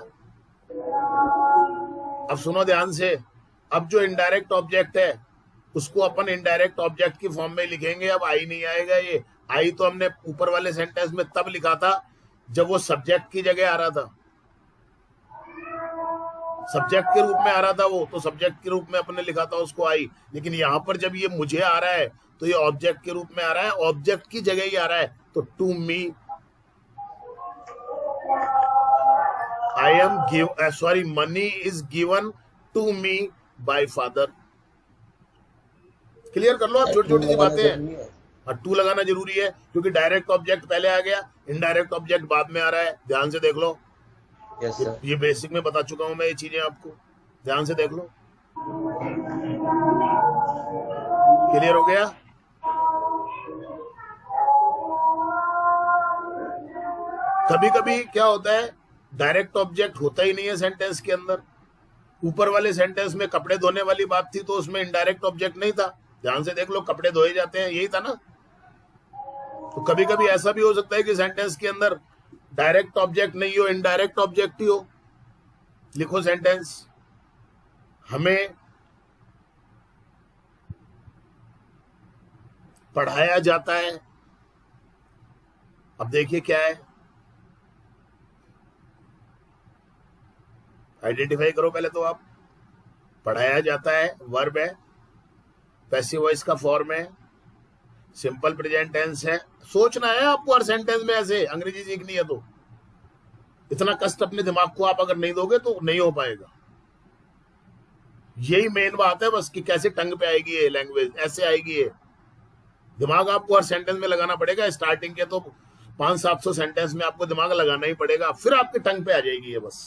अब सुनो ध्यान से, अब जो इनडायरेक्ट ऑब्जेक्ट है उसको अपन इनडायरेक्ट ऑब्जेक्ट की फॉर्म में लिखेंगे। अब आई नहीं आएगा, ये आई तो हमने ऊपर वाले सेंटेंस में तब लिखा था जब वो सब्जेक्ट की जगह आ रहा था, सब्जेक्ट के रूप में आ रहा था वो, तो सब्जेक्ट के रूप में अपने लिखा था उसको आई। लेकिन यहां पर जब ये मुझे आ रहा है तो ये ऑब्जेक्ट के रूप में आ रहा है, ऑब्जेक्ट की जगह ही आ रहा है, तो to me. I am sorry money is given to me by father. Clear कर लो आप, छोटी छोटी सी बातें हैं। और टू लगाना जरूरी है क्योंकि डायरेक्ट ऑब्जेक्ट पहले आ गया, इनडायरेक्ट ऑब्जेक्ट बाद में आ रहा है। ध्यान से देख लो, यस सर। ये बेसिक में बता चुका हूं मैं ये चीजें आपको, ध्यान से देख लो। क्लियर हो गया? कभी कभी क्या होता है, डायरेक्ट ऑब्जेक्ट होता ही नहीं है सेंटेंस के अंदर। ऊपर वाले सेंटेंस में कपड़े धोने वाली बात थी तो उसमें इनडायरेक्ट ऑब्जेक्ट नहीं था। ध्यान से देख लो, कपड़े धोए जाते हैं, यही था ना। तो कभी कभी ऐसा भी हो सकता है कि सेंटेंस के अंदर डायरेक्ट ऑब्जेक्ट नहीं हो, इनडायरेक्ट ऑब्जेक्ट ही हो। लिखो सेंटेंस, हमें पढ़ाया जाता है। अब देखिए क्या है, आइडेंटिफाई करो पहले तो आप। पढ़ाया जाता है वर्ब है, पैसिव वॉइस का फॉर्म है, सिंपल प्रेजेंट टेंस है। सोचना है आपको हर सेंटेंस में, ऐसे अंग्रेजी सीखनी है तो इतना कष्ट अपने दिमाग को आप अगर नहीं दोगे तो नहीं हो पाएगा। यही मेन बात है बस, कि कैसे टंग पे आएगी ये लैंग्वेज, ऐसे आएगी ये। दिमाग आपको हर सेंटेंस में लगाना पड़ेगा। स्टार्टिंग के तो 500-700 सेंटेंस में आपको दिमाग लगाना ही पड़ेगा, फिर आपके टंग पे आ जाएगी ये बस।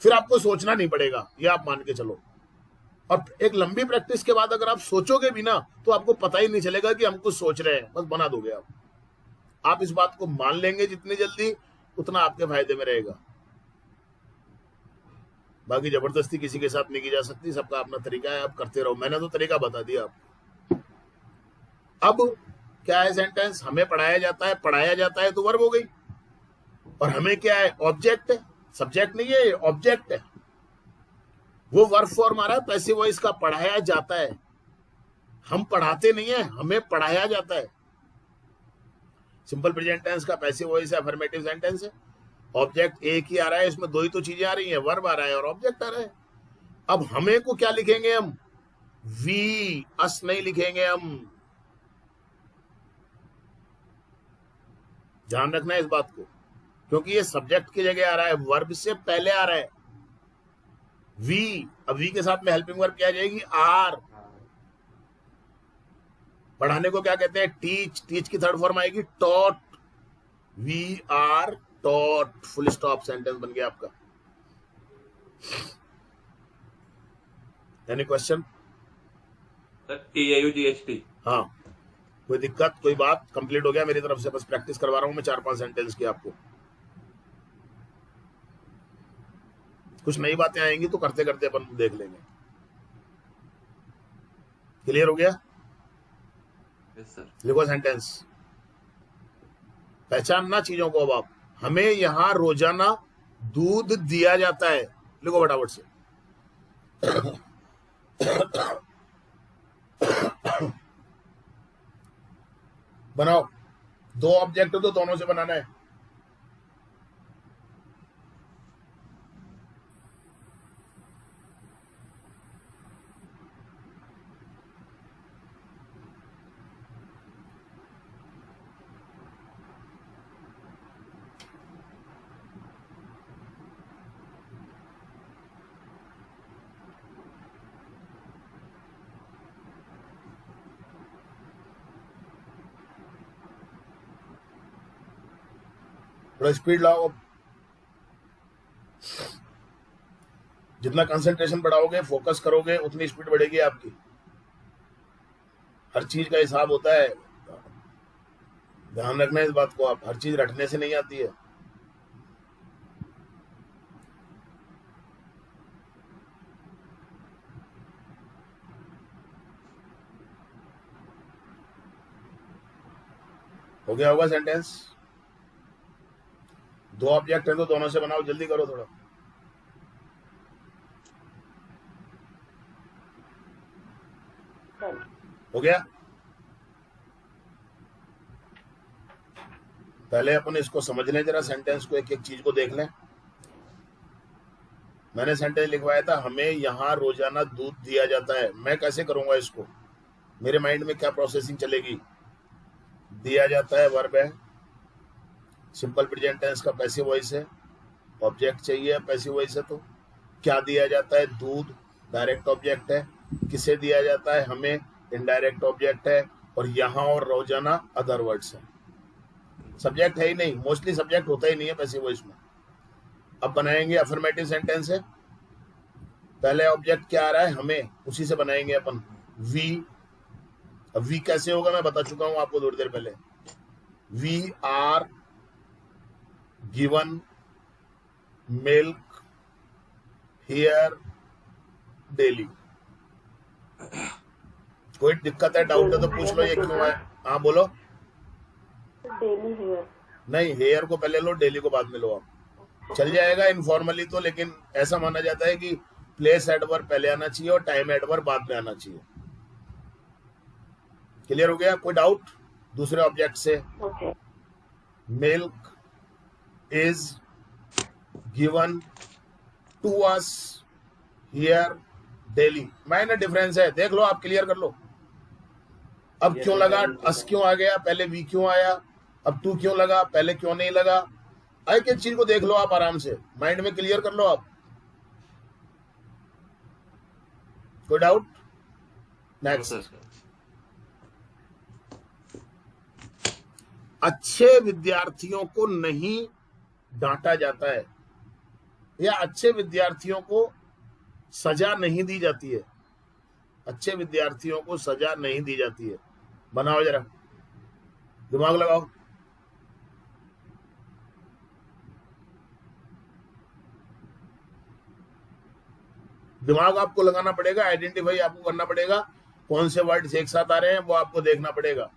फिर आपको सोचना नहीं पड़ेगा, ये आप मान के चलो। और एक लंबी प्रैक्टिस के बाद अगर आप सोचोगे भी ना तो आपको पता ही नहीं चलेगा कि हम कुछ सोच रहे हैं, बस बना दोगे आप। आप इस बात को मान लेंगे जितनी जल्दी, उतना आपके फायदे में रहेगा। बाकी जबरदस्ती किसी के साथ नहीं की जा सकती, सबका अपना तरीका है, आप करते रहो। मैंने तो तरीका बता दिया आपको। अब क्या है सेंटेंस, हमें पढ़ाया जाता है। पढ़ाया जाता है तो वर्ब हो गई, और हमें क्या है, ऑब्जेक्ट है, सब्जेक्ट नहीं है, ऑब्जेक्ट है। वो वर्ब फॉर्म आ रहा है पैसिव वॉइस का, पढ़ाया जाता है। हम पढ़ाते नहीं है, हमें पढ़ाया जाता है। सिंपल प्रेजेंट टेंस का पैसिव वॉइस है, अफर्मेटिव सेंटेंस है। ऑब्जेक्ट एक ही आ रहा है, इसमें दो ही तो चीजें आ रही हैं, वर्ब आ रहा है और ऑब्जेक्ट आ रहा है। अब हमें को क्या लिखेंगे हम, वी, अस नहीं लिखेंगे हम। ध्यान रखना है इस बात को, क्योंकि ये सब्जेक्ट की जगह आ रहा है, वर्ब से पहले आ रहा है वी। अब वी के साथ में हेल्पिंग वर्ब क्या आ जाएगी, आर। पढ़ाने को क्या कहते हैं, टीच। टीच की थर्ड फॉर्म आएगी taught. We are taught, full stop, sentence बन गया आपका। Any question? TAUGHT। हाँ, कोई दिक्कत, कोई बात? कंप्लीट हो गया मेरी तरफ से, बस प्रैक्टिस करवा रहा हूं मैं 4-5 सेंटेंस की आपको। कुछ नई बातें आएंगी तो करते करते अपन देख लेंगे। क्लियर हो गया? Yes sir. लिखो सेंटेंस, पहचानना चीजों को। अब आप, हमें यहां रोजाना दूध दिया जाता है। लिखो फटाफट से। बनाओ, दो ऑब्जेक्ट तो दोनों से बनाना है। थोड़ा स्पीड लाओ। जितना कंसंट्रेशन बढ़ाओगे, फोकस करोगे, उतनी स्पीड बढ़ेगी आपकी। हर चीज का हिसाब होता है, ध्यान रखना इस बात को। आप, हर चीज रटने से नहीं आती है। हो गया होगा सेंटेंस? दो ऑब्जेक्ट है तो दोनों से बनाओ, जल्दी करो थोड़ा। हो गया? पहले अपन इसको समझ लें जरा, सेंटेंस को, एक एक चीज को देख लें। मैंने सेंटेंस लिखवाया था, हमें यहाँ रोजाना दूध दिया जाता है। मैं कैसे करूंगा इसको, मेरे माइंड में क्या प्रोसेसिंग चलेगी? दिया जाता है वर्ब है, सिंपल प्रेजेंट टेंस का पैसिव वॉइस है, ऑब्जेक्ट चाहिए, पैसिव वॉइस है तो क्या दिया जाता है, दूध, डायरेक्ट ऑब्जेक्ट है। किसे दिया जाता है, हमें, इनडायरेक्ट ऑब्जेक्ट है। और यहाँ और रोजाना अदर वर्ड्स है। सब्जेक्ट है ही नहीं, मोस्टली सब्जेक्ट होता ही नहीं है पैसिव वॉइस में। अब बनाएंगे, अफर्मेटिव सेंटेंस है, पहले ऑब्जेक्ट क्या आ रहा है, हमें, उसी से बनाएंगे अपन वी। अब वी कैसे होगा मैं बता चुका हूं आपको थोड़ी देर पहले। We are given milk here daily. कोई दिक्कत है, डाउट है तो पूछ लो, ये क्यों है? हाँ बोलो। Daily hair. नहीं, हेयर को पहले लो, डेली को बाद में लो। आप चल जाएगा इनफॉर्मली तो, लेकिन ऐसा माना जाता है कि प्लेस एडवर्ब पहले आना चाहिए और टाइम एडवर्ब बाद में आना चाहिए। क्लियर हो गया? कोई डाउट दूसरे ऑब्जेक्ट से? Okay. Milk is given to us here daily. Minor difference है, देख लो आप, क्लियर कर लो। अब क्यों लगा, अस क्यों आ गया, पहले वी क्यों आया, अब टू क्यों लगा, पहले क्यों नहीं लगा। एक एक चीज को देख लो आप आराम से, माइंड में क्लियर कर लो आप। कोई डाउट? नेक्स्ट। अच्छे विद्यार्थियों को नहीं डांटा जाता है, या अच्छे विद्यार्थियों को सजा नहीं दी जाती है। अच्छे विद्यार्थियों को सजा नहीं दी जाती है। बनाओ जरा, दिमाग लगाओ। दिमाग आपको लगाना पड़ेगा, आइडेंटिफाई आपको करना पड़ेगा, कौन से वर्ड्स एक साथ आ रहे हैं वो आपको देखना पड़ेगा।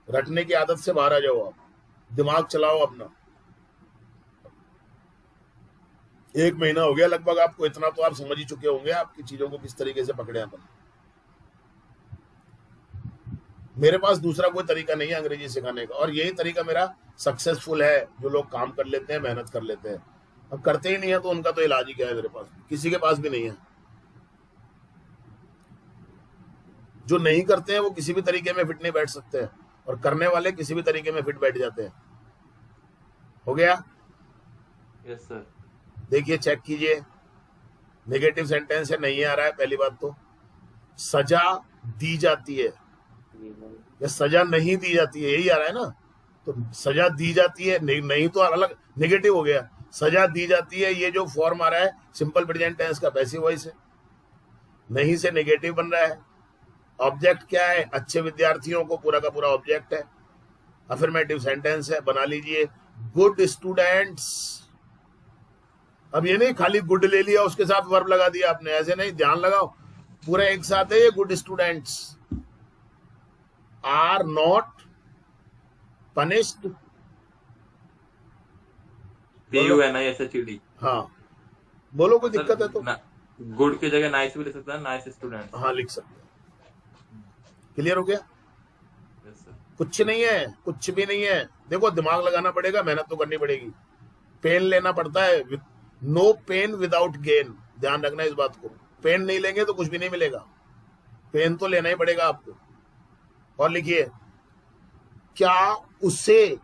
रटने की आदत से बाहर आ जाओ आप, दिमाग चलाओ अपना। 1 महीना हो गया लगभग आपको, इतना तो आप समझ ही चुके होंगे आपकी चीजों को किस तरीके से पकड़े अपन। मेरे पास दूसरा कोई तरीका नहीं है अंग्रेजी सिखाने का, और यही तरीका मेरा सक्सेसफुल है। जो लोग काम कर लेते हैं, मेहनत कर लेते हैं, अब करते ही नहीं है तो उनका तो इलाज ही क्या है। मेरे पास किसी के पास भी नहीं है। जो नहीं करते हैं वो किसी भी तरीके में फिट नहीं बैठ सकते हैं, और करने वाले किसी भी तरीके में फिट बैठ जाते हैं। हो गया? Yes sir. देखिए, चेक कीजिए, नेगेटिव सेंटेंस है, नहीं आ रहा है। पहली बात तो सजा दी जाती है या सजा नहीं दी जाती है, यही आ रहा है ना। तो सजा दी जाती है, नहीं तो अलग नेगेटिव हो गया। सजा दी जाती है, ये जो फॉर्म आ रहा है सिंपल प्रेजेंट टेंस का पैसिव वॉइस है, नहीं से नेगेटिव बन रहा है। ऑब्जेक्ट क्या है? अच्छे विद्यार्थियों को, पूरा का पूरा ऑब्जेक्ट है। अफर्मेटिव सेंटेंस है, बना लीजिए गुड स्टूडेंट्स। अब ये नहीं खाली गुड ले लिया उसके साथ वर्ब लगा दिया आपने, ऐसे नहीं, ध्यान लगाओ, पूरा एक साथ है ये। Good students are not punished. PUNISHED। हाँ, बोलो, कोई दिक्कत है तो। गुड की जगह नाइस भी ले सकता है, नाइस स्टूडेंट। हाँ, लिख सकते हैं। क्लियर हो गया? Yes sir. कुछ नहीं है, कुछ भी नहीं है। देखो, दिमाग लगाना पड़ेगा, मेहनत तो करनी पड़ेगी, पेन लेना पड़ता है। नो पेन विदाउट गेन, ध्यान रखना इस बात को। पेन नहीं लेंगे तो कुछ भी नहीं मिलेगा, पेन तो लेना ही पड़ेगा आपको। और लिखिए, क्या उसे,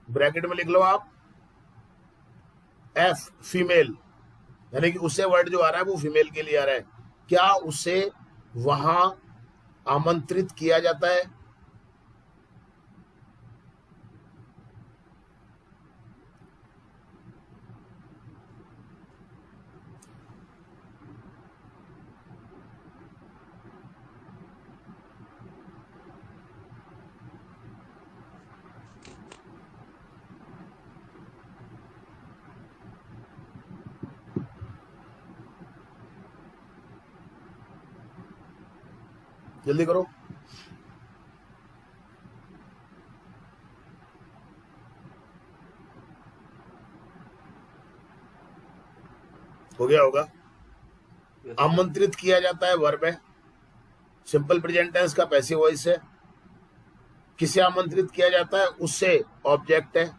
ब्रैकेट में लिख लो आप, एफ फीमेल, यानी कि उससे वर्ड जो आ रहा है वो फीमेल के लिए आ रहा है। क्या उसे वहां आमंत्रित किया जाता है? जल्दी करो। हो गया होगा? आमंत्रित किया जाता है वर्ब है, सिंपल प्रेजेंट टेंस का पैसिव वॉइस है। किसे आमंत्रित किया जाता है? उससे ऑब्जेक्ट है,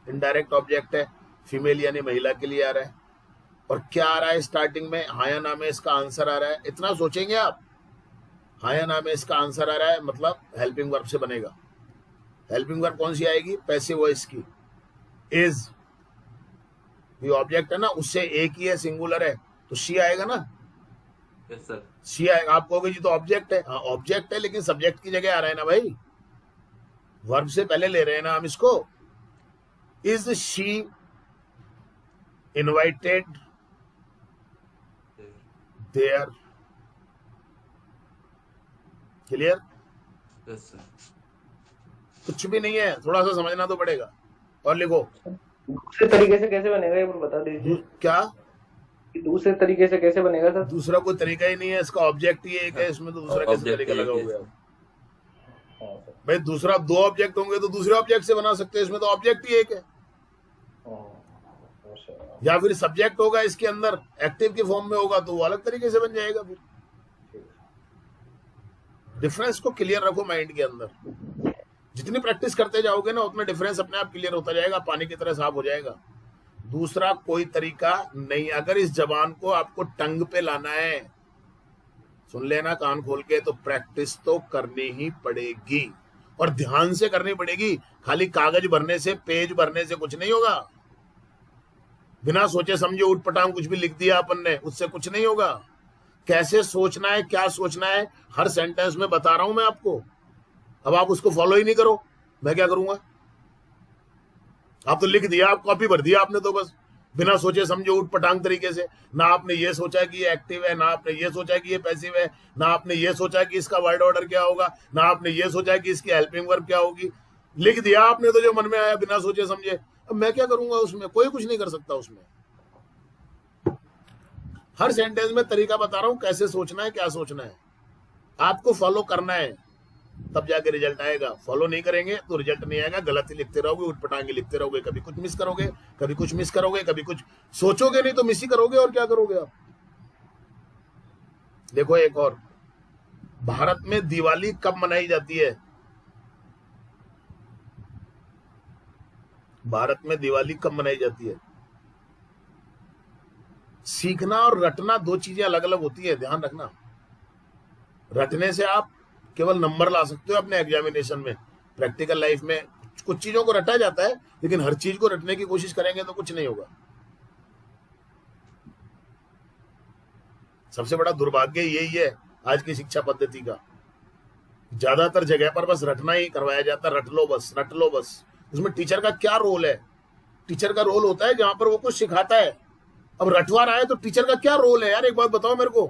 इनडायरेक्ट ऑब्जेक्ट है, फीमेल यानी महिला के लिए आ रहा है। और क्या आ रहा है स्टार्टिंग में? हाया नाम है, इसका आंसर आ रहा है। इतना सोचेंगे आप, हाया नाम है, इसका आंसर आ रहा है, मतलब हेल्पिंग वर्ब से बनेगा। हेल्पिंग वर्ब कौन सी आएगी? पैसिव वॉइस की। इज ये ऑब्जेक्ट है ना, उससे एक ही है, सिंगुलर है, तो शी आएगा ना। Yes sir. शी आएगा। आप कहोगे जी तो ऑब्जेक्ट है। हाँ, ऑब्जेक्ट है, लेकिन सब्जेक्ट की जगह आ रहा है ना भाई, वर्ब से पहले ले रहे हैं ना हम इसको। Is she invited there? Clear? Yes sir. कुछ भी नहीं है, थोड़ा सा समझना तो पड़ेगा। और लिखो, दूसरे तरीके से कैसे बनेगा ये बता दीजिए। क्या? दूसरे तरीके से कैसे बनेगा सर? दूसरा कोई तरीका ही नहीं है, इसका ऑब्जेक्ट ही एक है, इसमें तो दूसरा कैसे ऑब्जेक्ट तरीका एक है लगाओगे इसमें। आप? हाँ सर। भाई दूसरा दो ऑब्जेक्ट होंगे तो दूसरे ऑब्जेक्ट से बना सकते हैं, इसमें तो ऑब्जेक्ट ही एक है। हाँ सर। या फिर सब्जेक्ट होगा इसके अंदर एक्टिव के फॉर्म में होगा तो वो अलग तरीके से बन जाएगा। फिर डिफरेंस को क्लियर रखो माइंड के अंदर। जितनी प्रैक्टिस करते जाओगे ना उतना डिफरेंस अपने आप क्लियर होता जाएगा, पानी की तरह साफ हो जाएगा। दूसरा कोई तरीका नहीं। अगर इस जबान को आपको टंग पे लाना है, सुन लेना कान खोल के, तो प्रैक्टिस तो करनी ही पड़ेगी और ध्यान से करनी पड़ेगी। खाली कागज भरने से, पेज भरने से कुछ नहीं होगा। बिना सोचे समझे उठपटांग कुछ भी लिख दिया अपन ने, उससे कुछ नहीं होगा। कैसे सोचना है, क्या सोचना है, हर सेंटेंस में बता रहा हूं मैं आपको। अब आप उसको फॉलो ही नहीं करो, मैं क्या करूंगा? आप तो लिख दिया, आप कॉपी भर दिया आपने तो बस बिना सोचे समझे उठपटांग तरीके से। ना आपने ये सोचा कि ये एक्टिव है, ना आपने ये सोचा कि ये पैसिव है, ना आपने ये सोचा कि इसका वर्ड ऑर्डर क्या होगा, ना आपने ये सोचा कि इसकी हेल्पिंग वर्ब क्या होगी। लिख दिया आपने तो जो मन में आया बिना सोचे समझे। अब मैं क्या करूंगा उसमें? कोई कुछ नहीं कर सकता उसमें। हर सेंटेंस में तरीका बता रहा हूं कैसे सोचना है, क्या सोचना है। आपको फॉलो करना है तब जाके रिजल्ट आएगा। फॉलो नहीं करेंगे तो रिजल्ट नहीं आएगा। गलत ही लिखते रहोगे, उठपटांगे लिखते रहोगे, कभी कुछ मिस करोगे, कभी कुछ मिस करोगे, कभी कुछ सोचोगे नहीं तो मिस ही करोगे। और क्या करोगे आप? देखो एक और, भारत में दिवाली कब मनाई जाती है? भारत में दिवाली कब मनाई जाती है? सीखना और रटना दो चीजें अलग अलग होती है, ध्यान रखना। रटने से आप केवल नंबर ला सकते हो अपने एग्जामिनेशन में। प्रैक्टिकल लाइफ में कुछ चीजों को रटा जाता है, लेकिन हर चीज को रटने की कोशिश करेंगे तो कुछ नहीं होगा। सबसे बड़ा दुर्भाग्य यही है आज की शिक्षा पद्धति का। ज्यादातर जगह पर बस रटना ही करवाया जाता है। रट लो बस, रट लो बस। उसमें टीचर का क्या रोल है? टीचर का रोल होता है जहां पर वो कुछ सिखाता है। अब रटवा रहा है तो टीचर का क्या रोल है यार? एक बात बताओ मेरे को,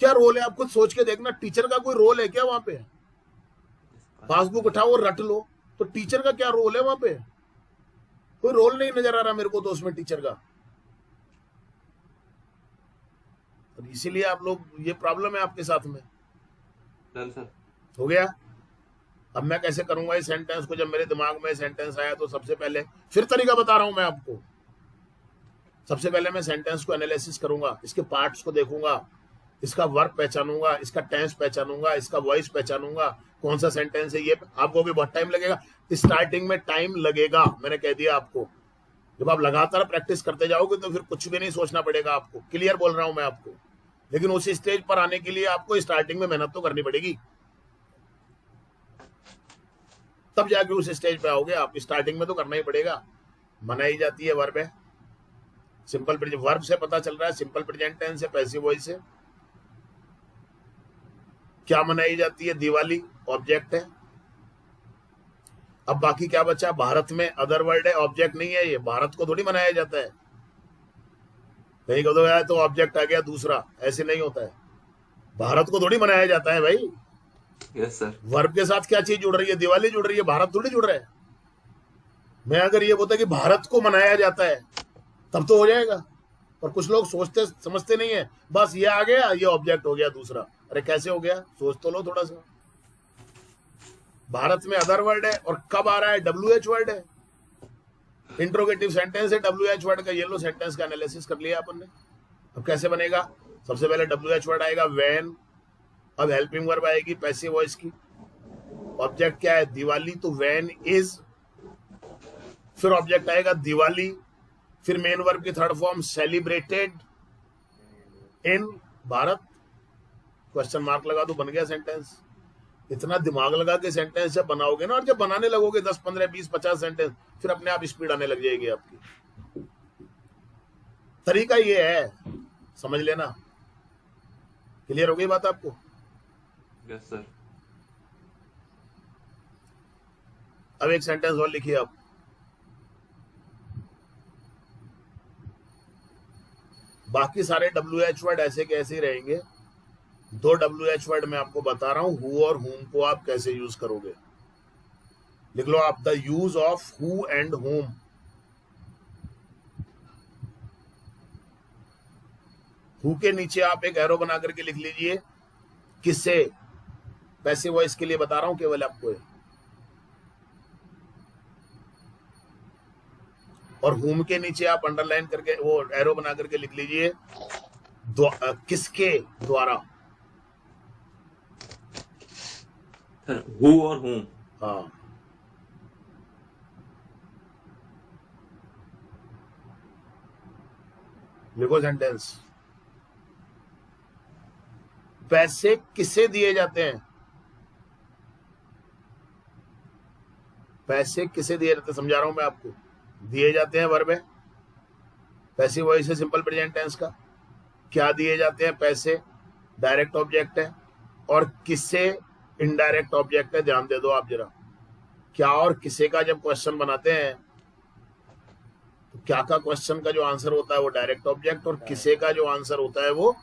क्या रोल है? आप खुद सोच के देखना, टीचर का कोई रोल है क्या वहां पे? पासबुक उठाओ और रट लो, तो टीचर का क्या रोल है वहां पे? कोई रोल नहीं नजर आ रहा मेरे को तो उसमें टीचर का। और इसीलिए आप लोग, ये प्रॉब्लम है आपके साथ में। Done sir. हो गया? अब मैं कैसे करूंगा इस सेंटेंस को? जब मेरे दिमाग में सेंटेंस आया तो सबसे पहले, फिर तरीका बता रहा हूं मैं आपको। सबसे पहले मैं सेंटेंस को एनालिसिस करूंगा, इसके पार्ट्स को देखूंगा, इसका वर्ब पहचानूंगा, इसका टेंस पहचानूंगा, इसका वॉइस पहचानूंगा, कौन सा सेंटेंस है ये। आपको भी बहुत टाइम लगेगा, स्टार्टिंग में टाइम लगेगा, मैंने कह दिया आपको। जब आप लगातार प्रैक्टिस करते जाओगे तो फिर कुछ भी नहीं सोचना पड़ेगा आपको। क्लियर बोल रहा हूं मैं आपको। लेकिन उस स्टेज पर आने के लिए आपको स्टार्टिंग में मेहनत तो करनी पड़ेगी, तब जाके उस स्टेज पे आओगे आप। स्टार्टिंग में तो करना ही पड़ेगा। मनाई जाती है वर्ब है, सिंपल प्रेजेंट, वर्ब से पता चल रहा है सिंपल प्रेजेंट टेंस है, पैसिव वॉइस है। क्या मनाई जाती है? दिवाली, ऑब्जेक्ट है। अब बाकी क्या बचा? भारत में अदर वर्ड है, ऑब्जेक्ट नहीं है ये। भारत को थोड़ी मनाया जाता है। कहीं कह दो यार तो ऑब्जेक्ट आ गया दूसरा, ऐसे नहीं होता है। भारत को थोड़ी मनाया जाता है भाई। Yes sir. वर्ब के साथ क्या चीज जुड़ रही है? दिवाली जुड़ रही है, भारत थोड़ी जुड़ रहा है। मैं अगर ये बोलता कि भारत को मनाया जाता है तब तो हो जाएगा। और कुछ लोग सोचते समझते नहीं है, बस ये आ गया, ये ऑब्जेक्ट हो गया दूसरा। अरे कैसे हो गया? सोच तो लो थोड़ा सा। भारत में अदर वर्ड है और कब आ रहा है? WH वर्ड है, इंट्रोगेटिव सेंटेंस है WH वर्ड का। ये लो सेंटेंस का एनालिसिस कर लिया अपन ने। अब कैसे बनेगा? सबसे पहले WH वर्ड आएगा व्हेन, अब हेल्पिंग वर्ब आएगी पैसिव वॉइस की। ऑब्जेक्ट क्या है? दिवाली, तो व्हेन इज, फिर ऑब्जेक्ट आएगा दिवाली, फिर मेन वर्ब की third form celebrated in Bharat, question mark लगा दो, बन गया सेंटेंस। इतना दिमाग लगा के सेंटेंस जब बनाओगे ना, और जब बनाने लगोगे 10, 15, 20, 50 सेंटेंस, फिर अपने आप स्पीड आने लग जाएगी आपकी। तरीका ये है, समझ लेना। क्लियर हो गई बात आपको? Yes sir. अब एक सेंटेंस और लिखिए आप। बाकी सारे WH वर्ड ऐसे के ऐसे ही रहेंगे। 2 WH वर्ड मैं आपको बता रहा हूं, हु और whom को आप कैसे यूज करोगे। लिख लो आप, the use of who and whom। Who के नीचे आप एक एरो बना करके लिख लीजिए किससे, पैसिव वॉइस के लिए बता रहा हूं केवल आपको। और हुम के नीचे आप अंडरलाइन करके वो एरो बना करके लिख लीजिए किसके द्वारा। सर हु और हूम। हाँ, लिखो सेंटेंस। पैसे किसे दिए जाते हैं? पैसे किसे दिए जाते हैं समझा रहा हूं मैं आपको। दिए जाते हैं वर्ब है, पैसिव वॉइस है सिंपल प्रेजेंट टेंस का। क्या दिए जाते हैं? पैसे डायरेक्ट ऑब्जेक्ट है, और किससे इनडायरेक्ट ऑब्जेक्ट है। ध्यान दे दो आप जरा, क्या और किसे का जब क्वेश्चन बनाते हैं तो क्या का क्वेश्चन का जो आंसर होता है वो डायरेक्ट ऑब्जेक्ट, और किसे का जो आंसर होता है वो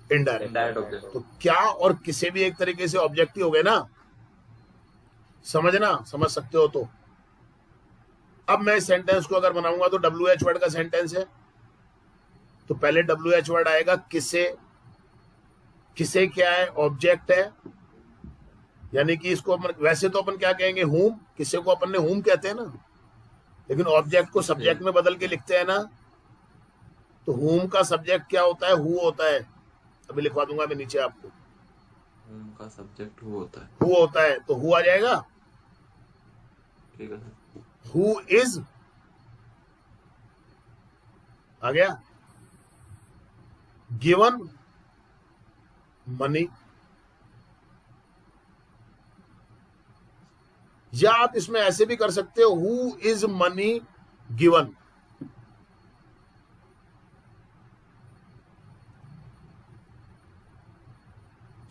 इनडायरेक्ट ऑब्जेक्ट। तो क्या और किसे भी एक तरीके से ऑब्जेक्ट ही हो गए ना, समझ सकते हो। तो अब मैं इस सेंटेंस को अगर बनाऊंगा तो WH वर्ड का सेंटेंस है, तो पहले WH वर्ड आएगा किसे। किसे क्या है? ऑब्जेक्ट है, यानी कि इसको वैसे तो अपन क्या कहेंगे? हुम। किसे को अपन ने हुम कहते हैं ना, लेकिन ऑब्जेक्ट को सब्जेक्ट में बदल के लिखते हैं ना। तो हुम का सब्जेक्ट क्या होता है? हु होता है। अभी लिखवा दूंगा मैं नीचे आपको। हूम का सब्जेक्ट हु होता है। हु होता है तो हु आ जाएगा। ठीक है सर। हु इज आ गया। गिवन मनी, या आप इसमें ऐसे भी कर सकते हो, हु इज मनी गिवन।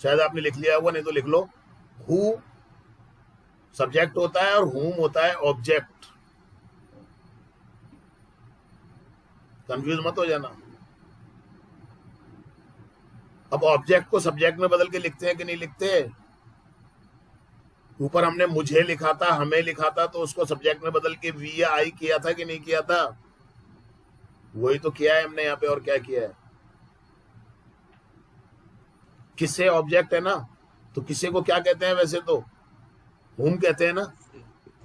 शायद आपने लिख लिया होगा, नहीं तो लिख लो। हु सब्जेक्ट होता है और हुम होता है ऑब्जेक्ट। कंफ्यूज मत हो जाना। अब ऑब्जेक्ट को सब्जेक्ट में बदल के लिखते हैं कि नहीं लिखते? ऊपर हमने मुझे लिखा था, हमें लिखा था, तो उसको सब्जेक्ट में बदल के वी या आई किया था कि नहीं किया था? वही तो किया है हमने यहाँ पे। और क्या किया है? किसे ऑब्जेक्ट है ना, तो किसे को क्या कहते हैं? वैसे तो हुम कहते हैं ना,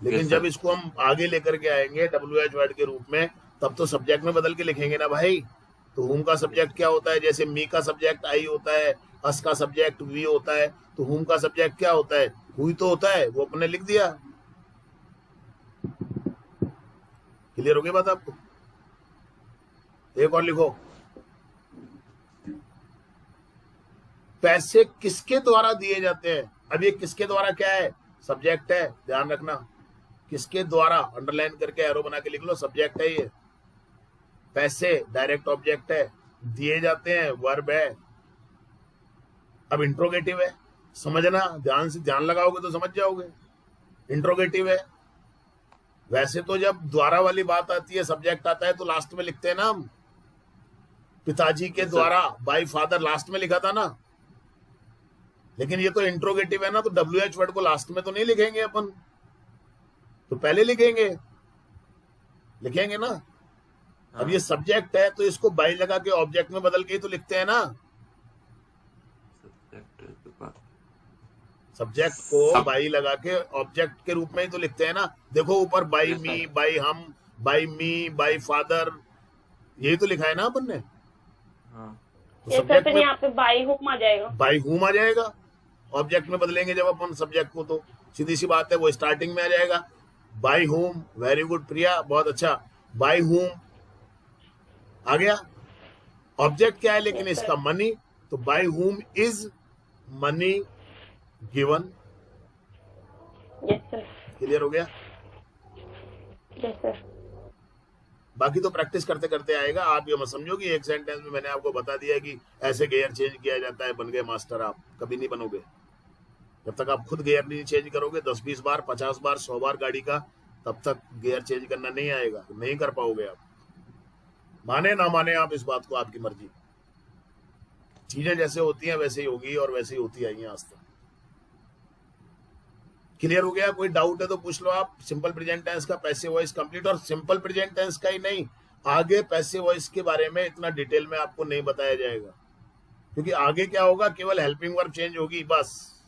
लेकिन जब इसको हम आगे लेकर के आएंगे WH वर्ड के रूप में, तब तो सब्जेक्ट में बदल के लिखेंगे ना भाई। तो हुम का सब्जेक्ट क्या होता है? जैसे मी का सब्जेक्ट आई होता है, अस का सब्जेक्ट वी होता है, तो हुम का सब्जेक्ट क्या होता है? हुई तो होता है, वो अपने लिख दिया। क्लियर हो गई बात आपको? एक और लिखो। पैसे किसके द्वारा दिए जाते हैं? अब ये किसके द्वारा क्या है? सब्जेक्ट है, ध्यान रखना। किसके द्वारा अंडरलाइन करके एरो बना के लिख लो, सब्जेक्ट है ये। पैसे डायरेक्ट ऑब्जेक्ट है, दिए जाते हैं वर्ब है। अब इंट्रोगेटिव है, समझना, ध्यान से ध्यान लगाओगे तो समझ जाओगे। इंट्रोगेटिव है। वैसे तो जब द्वारा वाली बात आती है, सब्जेक्ट आता है, तो लास्ट में लिखते हैं ना हम। पिताजी के द्वारा, बाय फादर लास्ट में लिखा था ना। लेकिन ये तो इंट्रोगेटिव है ना, तो WH वर्ड को लास्ट में तो नहीं लिखेंगे अपन, तो पहले लिखेंगे ना। अब ये सब्जेक्ट है, तो इसको बाई लगा के ऑब्जेक्ट में बदल के ही तो लिखते हैं ना। सब्जेक्ट को बाई लगा के ऑब्जेक्ट के रूप में ही तो लिखते हैं ना। देखो ऊपर बाई मी, बाई हम, बाई मी, बाई फादर, यही तो लिखा है ना अपन ने। तो सब्जेक्ट में यहाँ पे बाई हुम आ जाएगा। बाई हुम आ जाएगा, ऑब्जेक्ट में बदलेंगे जब अपन सब्जेक्ट को, तो सीधी सी बात है, वो स्टार्टिंग में आ जाएगा। बाई हुम, वेरी गुड प्रिया, बहुत अच्छा। बाई हुम आ गया। ऑब्जेक्ट क्या है लेकिन इसका? मनी। तो by whom is money given. Yes sir. Clear हो गया? Yes sir. बाकी तो प्रैक्टिस करते करते आएगा। आप ये मत समझो कि एक सेंटेंस में मैंने आपको बता दिया कि ऐसे गियर चेंज किया जाता है, बन गए मास्टर। आप कभी नहीं बनोगे जब तक आप खुद गियर नहीं चेंज करोगे 10-20 बार, 50 बार, 100 बार गाड़ी का, तब तक गियर चेंज करना नहीं आएगा, नहीं कर पाओगे आप। माने ना माने आप इस बात को, आपकी मर्जी। चीजें जैसे होती हैं वैसे ही होगी, और वैसे ही होती आई हैं आज तक। क्लियर हो गया? कोई डाउट है तो पूछ लो आप। सिंपल प्रेजेंट टेंस का पैसिव वॉइस कंप्लीट। और सिंपल प्रेजेंट टेंस का ही नहीं, आगे पैसिव वॉइस के बारे में इतना डिटेल में आपको नहीं बताया जाएगा। क्योंकि आगे क्या होगा, केवल हेल्पिंग वर्ब चेंज होगी बस,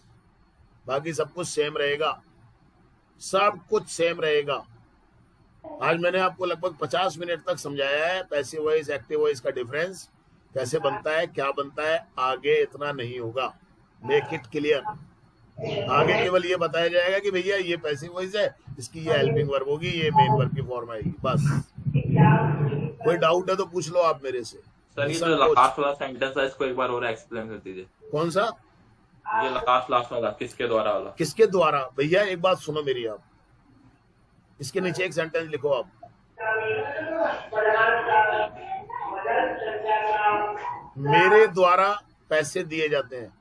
बाकी सब कुछ सेम रहेगा, सब कुछ सेम रहेगा। आज मैंने आपको लगभग 50 मिनट तक समझाया है पैसिव वॉइस एक्टिव वॉइस का डिफरेंस कैसे बनता है, क्या बनता है। आगे इतना नहीं होगा, मेक इट क्लियर। आगे केवल ये बताया जाएगा कि भैया ये पैसिव वॉइस है, इसकी ये हेल्पिंग वर्ब होगी, ये मेन वर्ब की फॉर्म आएगी, बस। कोई डाउट है तो पूछ लो आप मेरे से। सर ये जो लास्ट वाला सेंटेंस है इसको एक बार और एक्सप्लेन कर दीजिए। कौन सा? ये लास्ट वाला किसके द्वारा वाला? किसके द्वारा? भैया एक बात सुनो मेरी, आप इसके नीचे एक सेंटेंस लिखो आप, मेरे द्वारा पैसे दिए जाते हैं।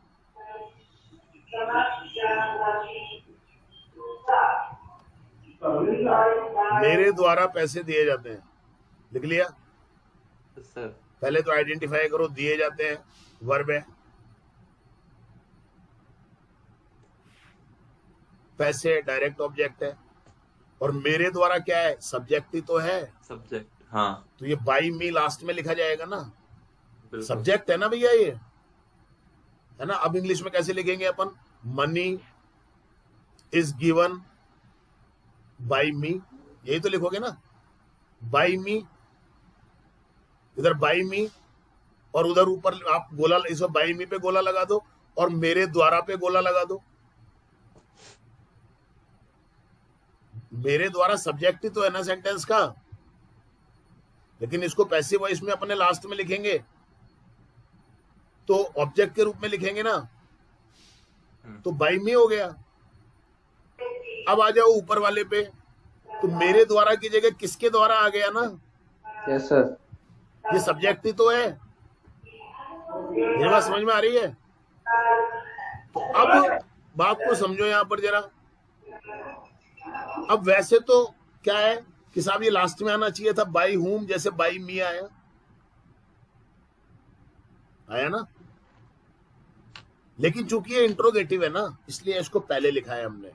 मेरे द्वारा पैसे दिए जाते हैं, लिख लिया? सर पहले तो आइडेंटिफाई करो, दिए जाते हैं वर्ब है, पैसे डायरेक्ट ऑब्जेक्ट है, और मेरे द्वारा क्या है, सब्जेक्ट ही तो है। सब्जेक्ट, हाँ तो ये बाई मी लास्ट में लिखा जाएगा ना, बिल्कुल। सब्जेक्ट है ना भैया, ये है ना। अब इंग्लिश में कैसे लिखेंगे अपन? मनी इज गिवन बाई मी, यही तो लिखोगे ना, बाई मी। इधर बाई मी और उधर ऊपर आप गोला, इसमें बाई मी पे गोला लगा दो और मेरे द्वारा पे गोला लगा दो। मेरे द्वारा सब्जेक्ट ही तो है ना सेंटेंस का, लेकिन इसको पैसिव वॉइस में अपने लास्ट में लिखेंगे तो ऑब्जेक्ट के रूप में लिखेंगे ना, तो बाई मी हो गया। अब आ जाओ ऊपर वाले पे, तो मेरे द्वारा की जगह किसके द्वारा आ गया ना? Yes sir. ये सब्जेक्ट ही तो है। ये बात समझ में आ रही है? तो अब बात को समझो यहां पर जरा। अब वैसे तो क्या है कि साहब ये लास्ट में आना चाहिए था, बाई हुम, जैसे बाई मी आया, आया ना। लेकिन चूंकि ये इंट्रोगेटिव है ना, इसलिए इसको पहले लिखा है हमने।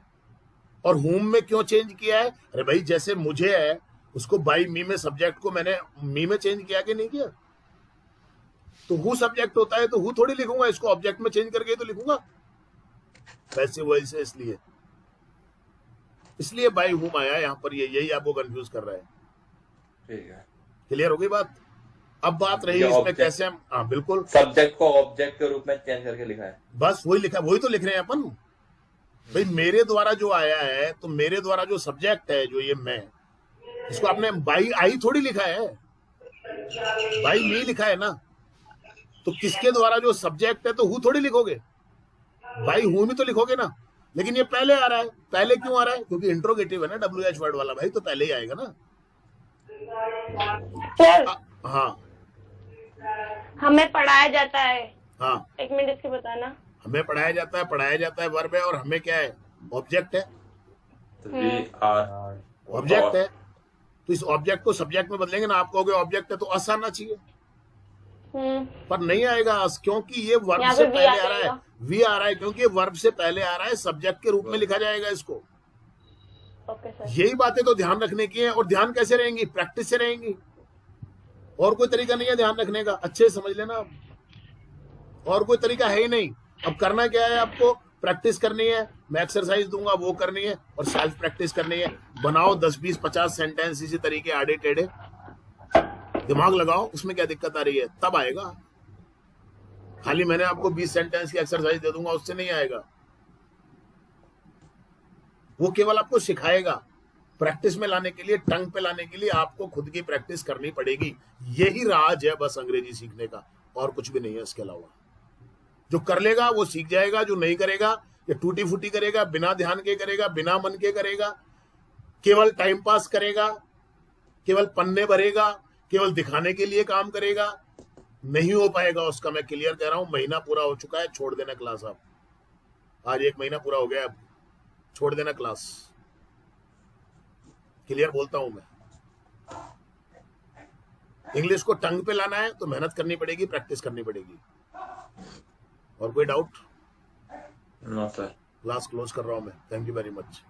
और हुम में क्यों चेंज किया है? अरे भाई जैसे मुझे है उसको बाई मी में, सब्जेक्ट को मैंने मी में चेंज किया कि नहीं किया? तो हु सब्जेक्ट होता है तो हु थोड़ी लिखूंगा, इसको ऑब्जेक्ट में चेंज करके तो लिखूंगा पैसिव वॉइस से, इसलिए बाई हुम आया यहाँ पर। ये यही आपको कंफ्यूज कर रहा है। ठीक है, क्लियर हो गई बात? अब बात रही ये इसमें object- कैसे हम, हाँ बिल्कुल, सब्जेक्ट को ऑब्जेक्ट के रूप में चेंज करके लिखा है। बस वही लिखा, वही तो लिख रहे हैं अपन भाई। मेरे द्वारा जो आया है, तो मेरे द्वारा जो सब्जेक्ट है, जो ये मैं, इसको आपने बाई आई थोड़ी लिखा है, बाई मी लिखा है ना। तो किसके द्वारा जो सब्जेक्ट है, तो हु थोड़ी लिखोगे, बाई हु भी तो लिखोगे ना। लेकिन ये पहले आ रहा है। पहले क्यों आ रहा है? क्योंकि इंट्रोगेटिव है ना, WH वर्ड वाला, भाई तो पहले ही आएगा ना। सर हाँ हमें पढ़ाया जाता है, हाँ, एक मिनट इसकी बताना। हमें पढ़ाया जाता है वर्ब है, और हमें क्या है, ऑब्जेक्ट है, वी आर ऑब्जेक्ट है। तो इस ऑब्जेक्ट को सब्जेक्ट में बदलेंगे ना, आप कहोगे ऑब्जेक्ट है तो अस आना चाहिए, पर नहीं आएगा अस, क्योंकि ये वर्ब यहाँ से पे पहले आ आ रहा है। जाएगा। वी आ रहा है क्योंकि ये वर्ब से पहले आ रहा है, सब्जेक्ट के रूप में लिखा जाएगा इसको। Okay sir. यही बातें तो ध्यान रखने की है, और ध्यान कैसे रहेंगी? प्रैक्टिस से रहेंगी, और कोई तरीका नहीं है ध्यान रखने का। अच्छे से समझ लेना आप, और कोई तरीका है ही नहीं। अब करना क्या है, आपको प्रैक्टिस करनी है, मैं एक्सरसाइज दूंगा वो करनी है, और सेल्फ प्रैक्टिस करनी है। बनाओ 10 20 50 सेंटेंस इसी तरीके आड़े टेढ़े, दिमाग लगाओ, उसमें क्या दिक्कत आ रही है, तब आएगा। खाली मैंने आपको 20 सेंटेंस की एक्सरसाइज दे दूंगा, उससे नहीं आएगा। वो केवल आपको सिखाएगा। प्रैक्टिस में लाने के लिए, टंग पे लाने के लिए आपको खुद की प्रैक्टिस करनी पड़ेगी। यही राज है बस अंग्रेजी सीखने का, और कुछ भी नहीं है इसके अलावा। जो कर लेगा वो सीख जाएगा, जो नहीं करेगा या टूटी फूटी करेगा, बिना ध्यान के करेगा, बिना मन के करेगा, केवल टाइम पास करेगा, केवल पन्ने भरेगा, केवल दिखाने के लिए काम करेगा, नहीं हो पाएगा उसका। मैं क्लियर कह रहा हूं, महीना पूरा हो चुका है, छोड़ देना क्लास। आप आज 1 महीना पूरा हो गया, अब छोड़ देना क्लास। क्लियर बोलता हूं मैं। इंग्लिश को टंग पे लाना है तो मेहनत करनी पड़ेगी, प्रैक्टिस करनी पड़ेगी। और कोई doubt? No sir. Class close कर रहा हूं मैं। Thank you very much.